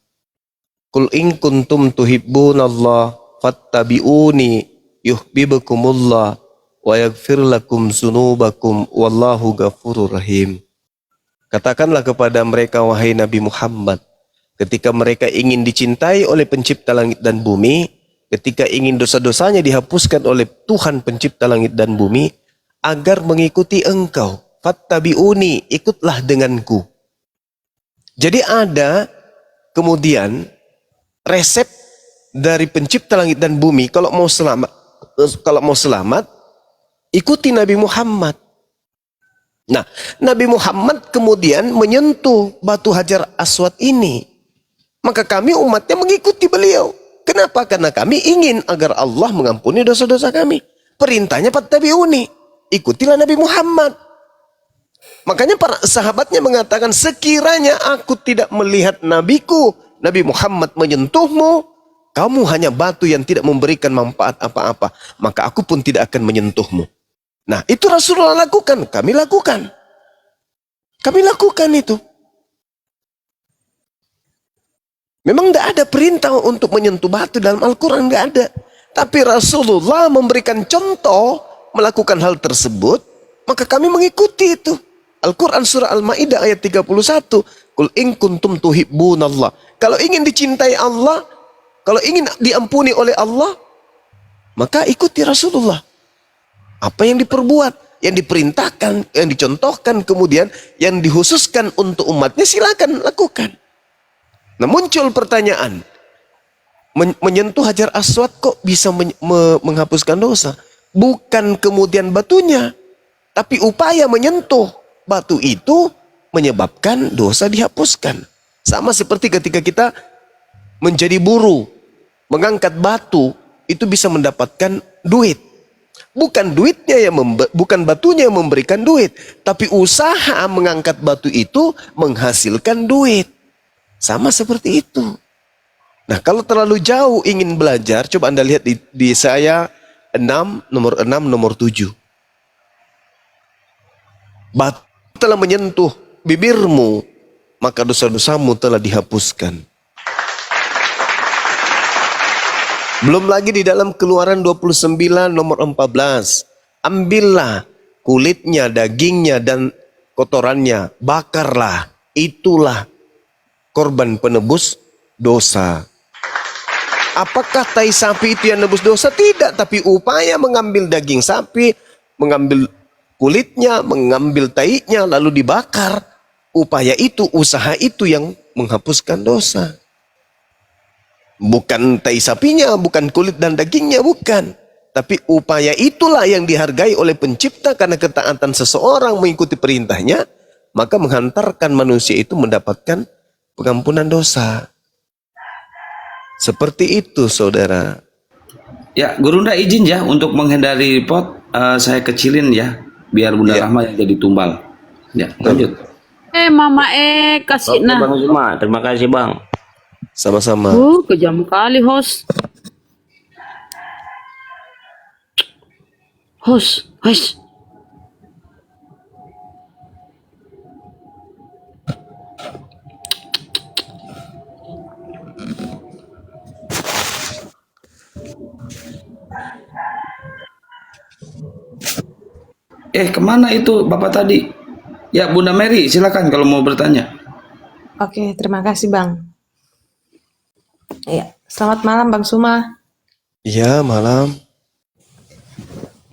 "Qul in kuntum tuhibbunallah fattabi'uni yuhibbukumullah wa yaghfir lakum dzunubakum wallahu ghafurur rahim." Katakanlah kepada mereka, wahai Nabi Muhammad, ketika mereka ingin dicintai oleh pencipta langit dan bumi, ketika ingin dosa-dosanya dihapuskan oleh Tuhan pencipta langit dan bumi, agar mengikuti engkau, fattabi'uni, ikutlah denganku. Jadi ada kemudian resep dari pencipta langit dan bumi, kalau mau selamat, ikuti Nabi Muhammad. Nah, Nabi Muhammad kemudian menyentuh batu hajar aswad ini. Maka kami umatnya mengikuti beliau. Kenapa? Karena kami ingin agar Allah mengampuni dosa-dosa kami. Perintahnya fattabi'uni, ikutilah Nabi Muhammad. Makanya para sahabatnya mengatakan, sekiranya aku tidak melihat nabiku, Nabi Muhammad menyentuhmu, kamu hanya batu yang tidak memberikan manfaat apa-apa, maka aku pun tidak akan menyentuhmu. Nah, itu Rasulullah lakukan, kami lakukan. Kami lakukan itu. Memang tidak ada perintah untuk menyentuh batu dalam Al-Quran, tidak ada. Tapi Rasulullah memberikan contoh melakukan hal tersebut, maka kami mengikuti itu. Al-Quran surah Al-Ma'idah ayat 31. Qul in kuntum tuhibbunallah. Kalau ingin dicintai Allah, kalau ingin diampuni oleh Allah, maka ikuti Rasulullah. Apa yang diperbuat, yang diperintahkan, yang dicontohkan, kemudian yang dikhususkan untuk umatnya, silakan lakukan. Nah, muncul pertanyaan, menyentuh hajar aswad kok bisa menghapuskan dosa? Bukan kemudian batunya, tapi upaya menyentuh batu itu menyebabkan dosa dihapuskan. Sama seperti ketika kita menjadi buruh, mengangkat batu, itu bisa mendapatkan duit. Bukan bukan batunya yang memberikan duit, tapi usaha mengangkat batu itu menghasilkan duit. Sama seperti itu. Nah, kalau terlalu jauh ingin belajar, coba Anda lihat di saya 6, nomor 7. Batu telah menyentuh bibirmu, maka dosa-dosamu telah dihapuskan. Belum lagi di dalam Keluaran 29 nomor 14. Ambillah kulitnya, dagingnya, dan kotorannya, bakarlah. Itulah korban penebus dosa. Apakah tai sapi itu yang nebus dosa? Tidak, tapi upaya mengambil daging sapi, mengambil kulitnya, mengambil tainya, lalu dibakar. Upaya itu, usaha itu yang menghapuskan dosa. Bukan tai sapinya, bukan kulit dan dagingnya, bukan. Tapi upaya itulah yang dihargai oleh pencipta, karena ketaatan seseorang mengikuti perintahnya, maka menghantarkan manusia itu mendapatkan pengampunan dosa. Seperti itu, saudara. Ya, Gurunda izin ya untuk menghindari repot, saya kecilin ya, biar Bunda Rahma yang jadi tumbal. Ya, lanjut. Mama kasih Oke, Bang Zuma, terima kasih Bang. Sama-sama. Kejam kali, host. Host. kemana itu Bapak tadi? Ya, Bunda Mary, silakan kalau mau bertanya. Oke, terima kasih Bang. Ya, selamat malam Bang Suma. Iya, malam.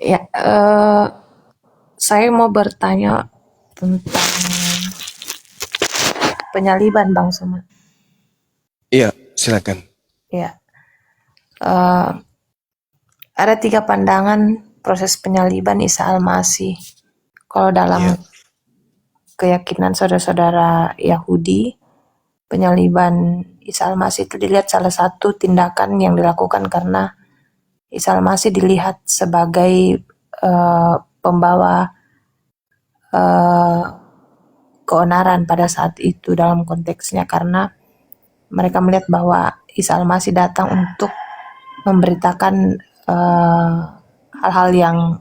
Ya, saya mau bertanya tentang penyaliban Bang Suma. Iya, silakan. Ya, ada 3 pandangan proses penyaliban Isa Al-Masih. Kalau dalam keyakinan saudara-saudara Yahudi, penyaliban Isa Al-Masih itu dilihat salah satu tindakan yang dilakukan karena Isa Al-Masih dilihat sebagai pembawa keonaran pada saat itu dalam konteksnya, karena mereka melihat bahwa Isa Al-Masih datang untuk memberitakan hal-hal yang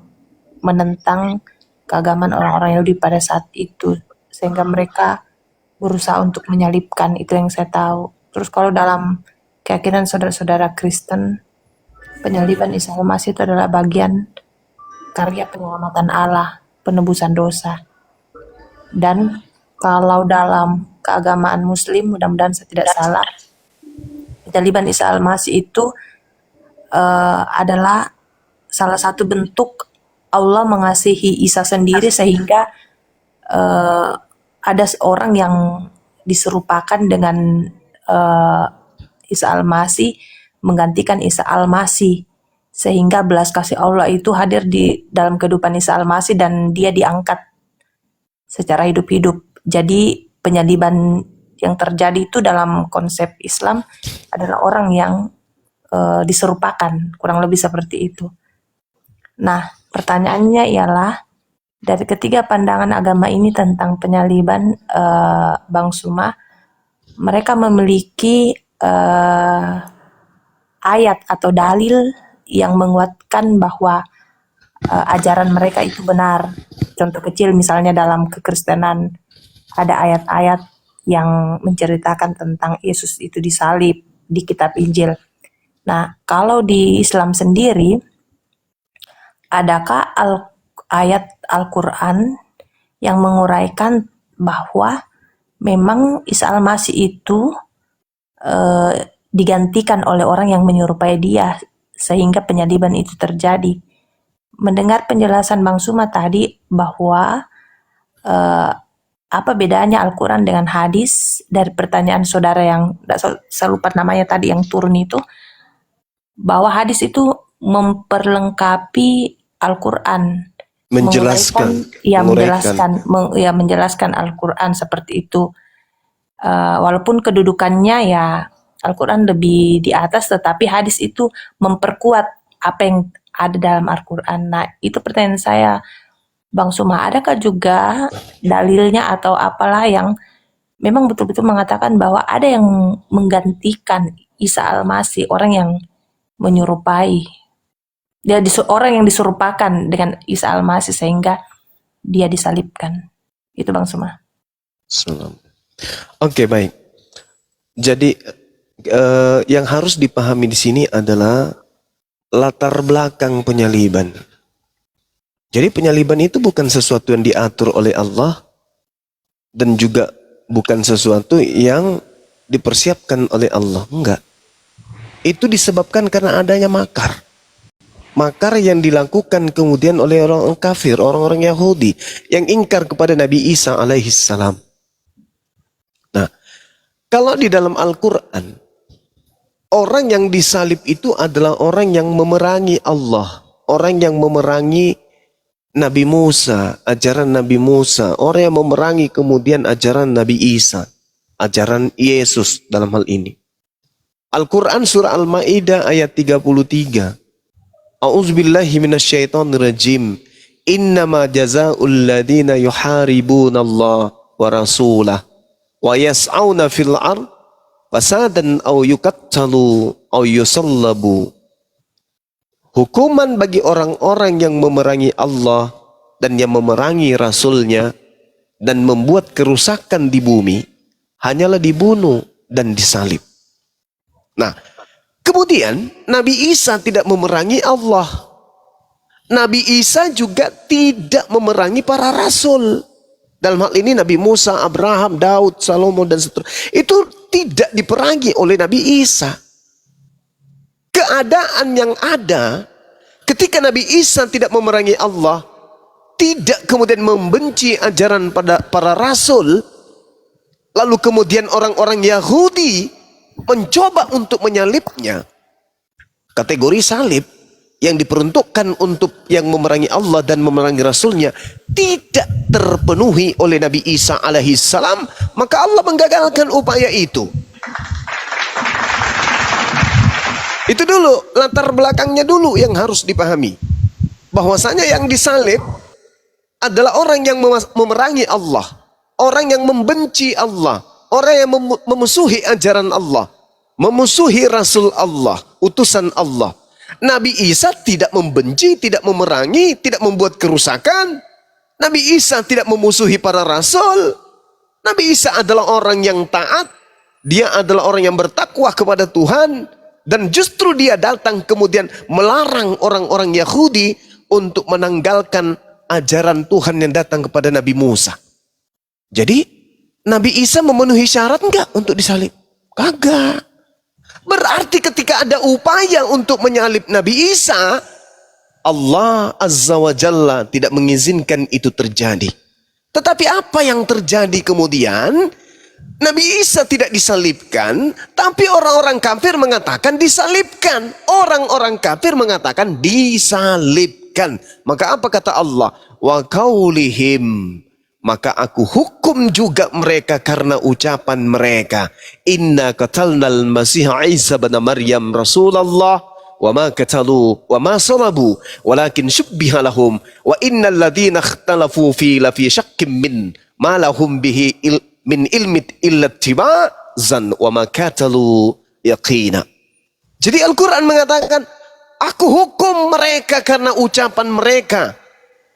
menentang keagamaan orang-orang Yahudi pada saat itu, sehingga mereka berusaha untuk menyalibkan. Itu yang saya tahu. Terus kalau dalam keyakinan saudara-saudara Kristen, penyaliban Isa Al-Masih itu adalah bagian karya penyelamatan Allah, penebusan dosa. Dan kalau dalam keagamaan Muslim, mudah-mudahan saya tidak salah, penyaliban Isa Al-Masih itu adalah salah satu bentuk Allah mengasihi Isa sendiri, sehingga ada seorang yang diserupakan dengan Isa Al-Masih menggantikan Isa Al-Masih, sehingga belas kasih Allah itu hadir di dalam kehidupan Isa Al-Masih dan dia diangkat secara hidup-hidup. Jadi penyaliban yang terjadi itu dalam konsep Islam adalah orang yang diserupakan, kurang lebih seperti itu. Nah, pertanyaannya ialah, dari ketiga pandangan agama ini tentang penyaliban, Bang Suma, mereka memiliki ayat atau dalil yang menguatkan bahwa ajaran mereka itu benar. Contoh kecil misalnya dalam kekristenan ada ayat-ayat yang menceritakan tentang Yesus itu disalib di kitab Injil. Nah, kalau di Islam sendiri, adakah ayat Al-Quran yang menguraikan bahwa memang Isa Al-Masih itu digantikan oleh orang yang menyerupai dia, sehingga penyaliban itu terjadi? Mendengar penjelasan Bang Suma tadi bahwa apa bedanya Al-Quran dengan hadis, dari pertanyaan saudara yang saya lupa namanya tadi yang turun itu, bahwa hadis itu memperlengkapi Al-Quran, Menjelaskan, menjelaskan Al-Quran seperti itu. Walaupun kedudukannya ya Al-Quran lebih di atas, tetapi hadis itu memperkuat apa yang ada dalam Al-Quran. Nah, itu pertanyaan saya, Bang Suma, adakah juga dalilnya atau apalah yang memang betul-betul mengatakan bahwa ada yang menggantikan Isa Al-Masih, orang yang menyerupai dia, orang yang diserupakan dengan Isa Al-Masih sehingga dia disalibkan? Itu Bang Suma. Oke, baik. Jadi yang harus dipahami di sini adalah latar belakang penyaliban. Jadi penyaliban itu bukan sesuatu yang diatur oleh Allah dan juga bukan sesuatu yang dipersiapkan oleh Allah. Enggak. Itu disebabkan karena adanya makar. Makar yang dilakukan kemudian oleh orang kafir, orang-orang Yahudi yang ingkar kepada Nabi Isa alaihissalam. Nah, kalau di dalam Al-Quran, orang yang disalib itu adalah orang yang memerangi Allah, orang yang memerangi Nabi Musa, ajaran Nabi Musa, orang yang memerangi kemudian ajaran Nabi Isa, ajaran Yesus dalam hal ini. Al-Quran surah Al-Ma'idah ayat 33. A'udzubillahi minasyaitonirrajim. Innama jazaa'ul ladina yuharibuna Allah wa rasulah wa yas'auna fil ard fasadan aw yuqattalu aw yusallabu. Hukuman bagi orang-orang yang memerangi Allah dan yang memerangi Rasulnya dan membuat kerusakan di bumi hanyalah dibunuh dan disalib. Nah, kemudian Nabi Isa tidak memerangi Allah. Nabi Isa juga tidak memerangi para rasul. Dalam hal ini Nabi Musa, Abraham, Daud, Salomo, dan seterusnya. Itu tidak diperangi oleh Nabi Isa. Keadaan yang ada ketika Nabi Isa tidak memerangi Allah, tidak kemudian membenci ajaran pada para rasul, lalu kemudian orang-orang Yahudi mencoba untuk menyalibnya. Kategori salib yang diperuntukkan untuk yang memerangi Allah dan memerangi Rasulnya tidak terpenuhi oleh Nabi Isa alaihissalam, maka Allah menggagalkan upaya itu. Itu dulu, latar belakangnya dulu yang harus dipahami. Bahwasanya yang disalib adalah orang yang memerangi Allah, orang yang membenci Allah, orang yang memusuhi ajaran Allah, memusuhi Rasul Allah, utusan Allah. Nabi Isa tidak membenci, tidak memerangi, tidak membuat kerusakan. Nabi Isa tidak memusuhi para rasul. Nabi Isa adalah orang yang taat. Dia adalah orang yang bertakwa kepada Tuhan. Dan justru dia datang kemudian melarang orang-orang Yahudi untuk menanggalkan ajaran Tuhan yang datang kepada Nabi Musa. Jadi Nabi Isa memenuhi syarat enggak untuk disalib? Kagak. Berarti ketika ada upaya untuk menyalib Nabi Isa, Allah Azza wa Jalla tidak mengizinkan itu terjadi. Tetapi apa yang terjadi kemudian? Nabi Isa tidak disalibkan, tapi orang-orang kafir mengatakan disalibkan. Orang-orang kafir mengatakan disalibkan. Maka apa kata Allah? Wa qaulihim, maka aku hukum juga mereka karena ucapan mereka. Inna qatalnal Masih Isa bin Maryam Rasulullah wa ma qatalu wa ma salabu walakin syubbiha lahum wa innal ladzina ikhtalafu fi lafi syakkim min ma lahum bihi min ilmi illa tibazan wa ma qatalu yaqina. Jadi Al-Quran mengatakan, aku hukum mereka karena ucapan mereka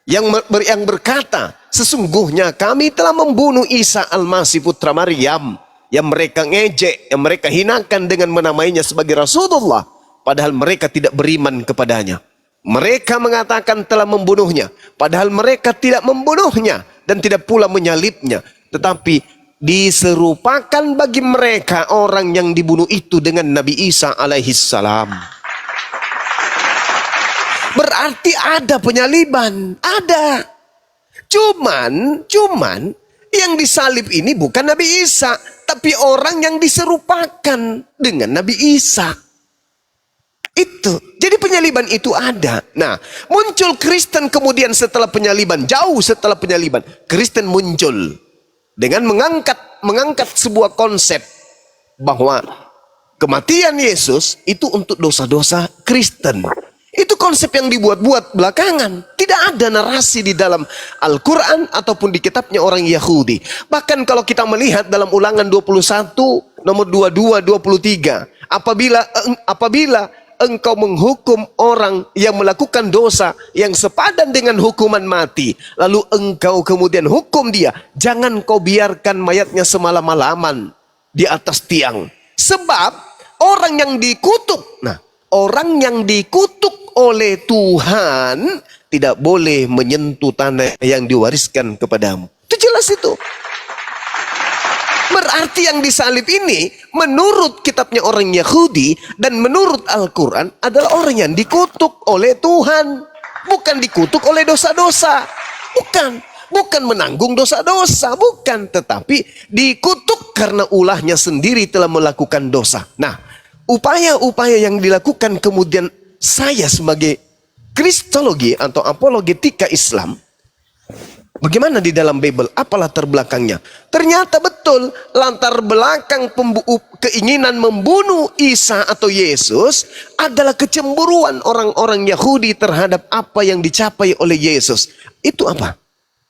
yang berkata, sesungguhnya kami telah membunuh Isa Al-Masih putra Maryam, yang mereka ngejek, yang mereka hinakan dengan menamainya sebagai Rasulullah, padahal mereka tidak beriman kepadanya. Mereka mengatakan telah membunuhnya, padahal mereka tidak membunuhnya dan tidak pula menyalibnya, tetapi diserupakan bagi mereka orang yang dibunuh itu dengan Nabi Isa alaihissalam. Berarti ada penyaliban, ada. Cuman yang disalib ini bukan Nabi Isa, tapi orang yang diserupakan dengan Nabi Isa. Itu. Jadi penyaliban itu ada. Nah, muncul Kristen kemudian setelah penyaliban, jauh setelah penyaliban, Kristen muncul dengan mengangkat sebuah konsep bahwa kematian Yesus itu untuk dosa-dosa Kristen. Itu konsep yang dibuat-buat belakangan. Tidak ada narasi di dalam Al-Quran ataupun di kitabnya orang Yahudi. Bahkan kalau kita melihat dalam Ulangan 21 nomor 22, 23, apabila engkau menghukum orang yang melakukan dosa yang sepadan dengan hukuman mati, lalu engkau kemudian hukum dia, jangan kau biarkan mayatnya semalam-malaman di atas tiang. Sebab orang yang dikutuk, orang yang dikutuk oleh Tuhan tidak boleh menyentuh tanah yang diwariskan kepadamu. Itu jelas itu. Berarti yang disalib ini menurut kitabnya orang Yahudi dan menurut Al-Quran adalah orang yang dikutuk oleh Tuhan. Bukan dikutuk oleh dosa-dosa. Bukan menanggung dosa-dosa. Bukan. Tetapi dikutuk karena ulahnya sendiri telah melakukan dosa. Nah, upaya-upaya yang dilakukan kemudian saya sebagai kristologi atau apologetika Islam, bagaimana di dalam Bible? Apa latar belakangnya? Ternyata betul latar belakang keinginan membunuh Isa atau Yesus adalah kecemburuan orang-orang Yahudi terhadap apa yang dicapai oleh Yesus. Itu apa?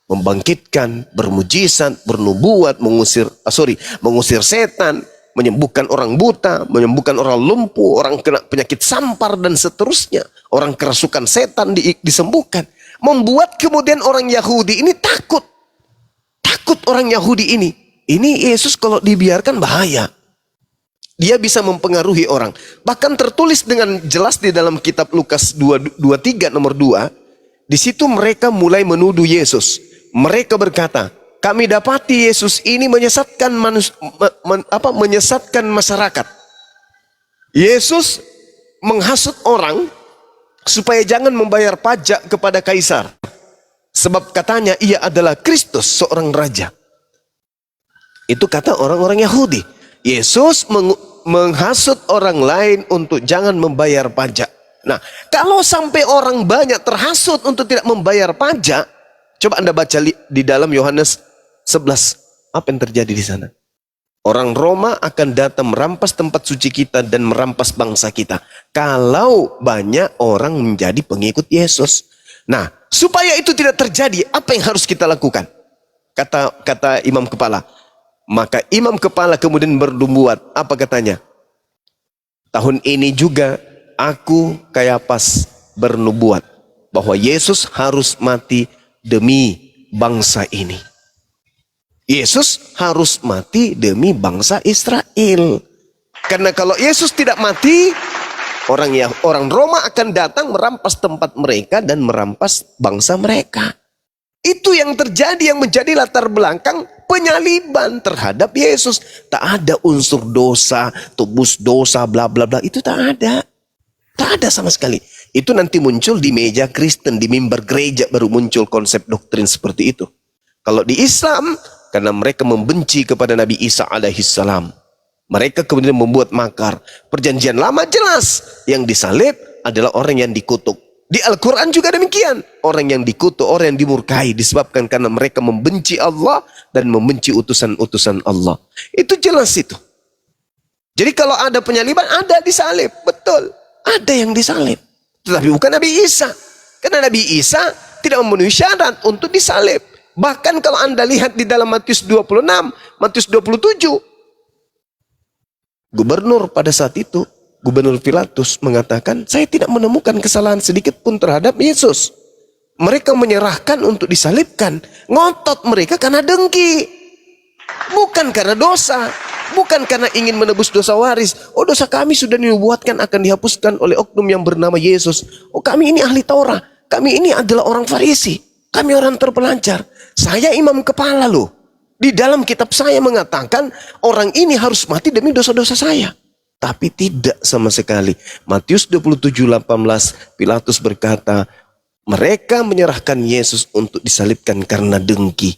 Membangkitkan, bermujizat, bernubuat, mengusir setan, menyembuhkan orang buta, menyembuhkan orang lumpuh, orang kena penyakit sampar dan seterusnya, orang kerasukan setan disembuhkan. Membuat kemudian orang Yahudi ini takut orang Yahudi ini Yesus kalau dibiarkan bahaya, dia bisa mempengaruhi orang. Bahkan tertulis dengan jelas di dalam kitab Lukas 23 nomor 2, Di situ mereka mulai menuduh Yesus. Mereka berkata, kami dapati Yesus ini menyesatkan menyesatkan masyarakat. Yesus menghasut orang supaya jangan membayar pajak kepada kaisar. Sebab katanya ia adalah Kristus, seorang raja. Itu kata orang-orang Yahudi. Yesus menghasut orang lain untuk jangan membayar pajak. Nah, kalau sampai orang banyak terhasut untuk tidak membayar pajak, coba Anda baca di dalam Yohanes 11. Apa yang terjadi di sana? Orang Roma akan datang merampas tempat suci kita dan merampas bangsa kita. Kalau banyak orang menjadi pengikut Yesus. Nah, supaya itu tidak terjadi, apa yang harus kita lakukan? Kata imam kepala. Maka imam kepala kemudian bernubuat. Apa katanya? Tahun ini juga aku Kayapas bernubuat bahwa Yesus harus mati demi bangsa ini. Yesus harus mati demi bangsa Israel. Karena kalau Yesus tidak mati, orang Roma akan datang merampas tempat mereka dan merampas bangsa mereka. Itu yang terjadi, yang menjadi latar belakang penyaliban terhadap Yesus. Tak ada unsur dosa, tebus dosa, bla bla bla. Itu tak ada. Tak ada sama sekali. Itu nanti muncul di meja Kristen, di mimbar gereja baru muncul konsep doktrin seperti itu. Kalau di Islam, karena mereka membenci kepada Nabi Isa alaihissalam, mereka kemudian membuat makar. Perjanjian lama jelas, yang disalib adalah orang yang dikutuk. Di Al-Quran juga demikian. Orang yang dikutuk, orang yang dimurkai, disebabkan karena mereka membenci Allah dan membenci utusan-utusan Allah. Itu jelas itu. Jadi kalau ada penyaliban, ada disalib. Betul. Ada yang disalib. Tetapi bukan Nabi Isa. Karena Nabi Isa tidak memenuhi syarat untuk disalib. Bahkan kalau Anda lihat di dalam Matius 26, Matius 27. Gubernur pada saat itu, Gubernur Pilatus mengatakan, saya tidak menemukan kesalahan sedikit pun terhadap Yesus. Mereka menyerahkan untuk disalibkan. Ngotot mereka karena dengki. Bukan karena dosa. Bukan karena ingin menebus dosa waris. Oh, dosa kami sudah dinubuatkan akan dihapuskan oleh oknum yang bernama Yesus. Oh, kami ini ahli Taurat. Kami ini adalah orang Farisi. Kami orang terpelancar. Saya imam kepala loh. Di dalam kitab saya mengatakan orang ini harus mati demi dosa-dosa saya. Tapi tidak sama sekali. Matius 27:18, Pilatus berkata, mereka menyerahkan Yesus untuk disalibkan karena dengki.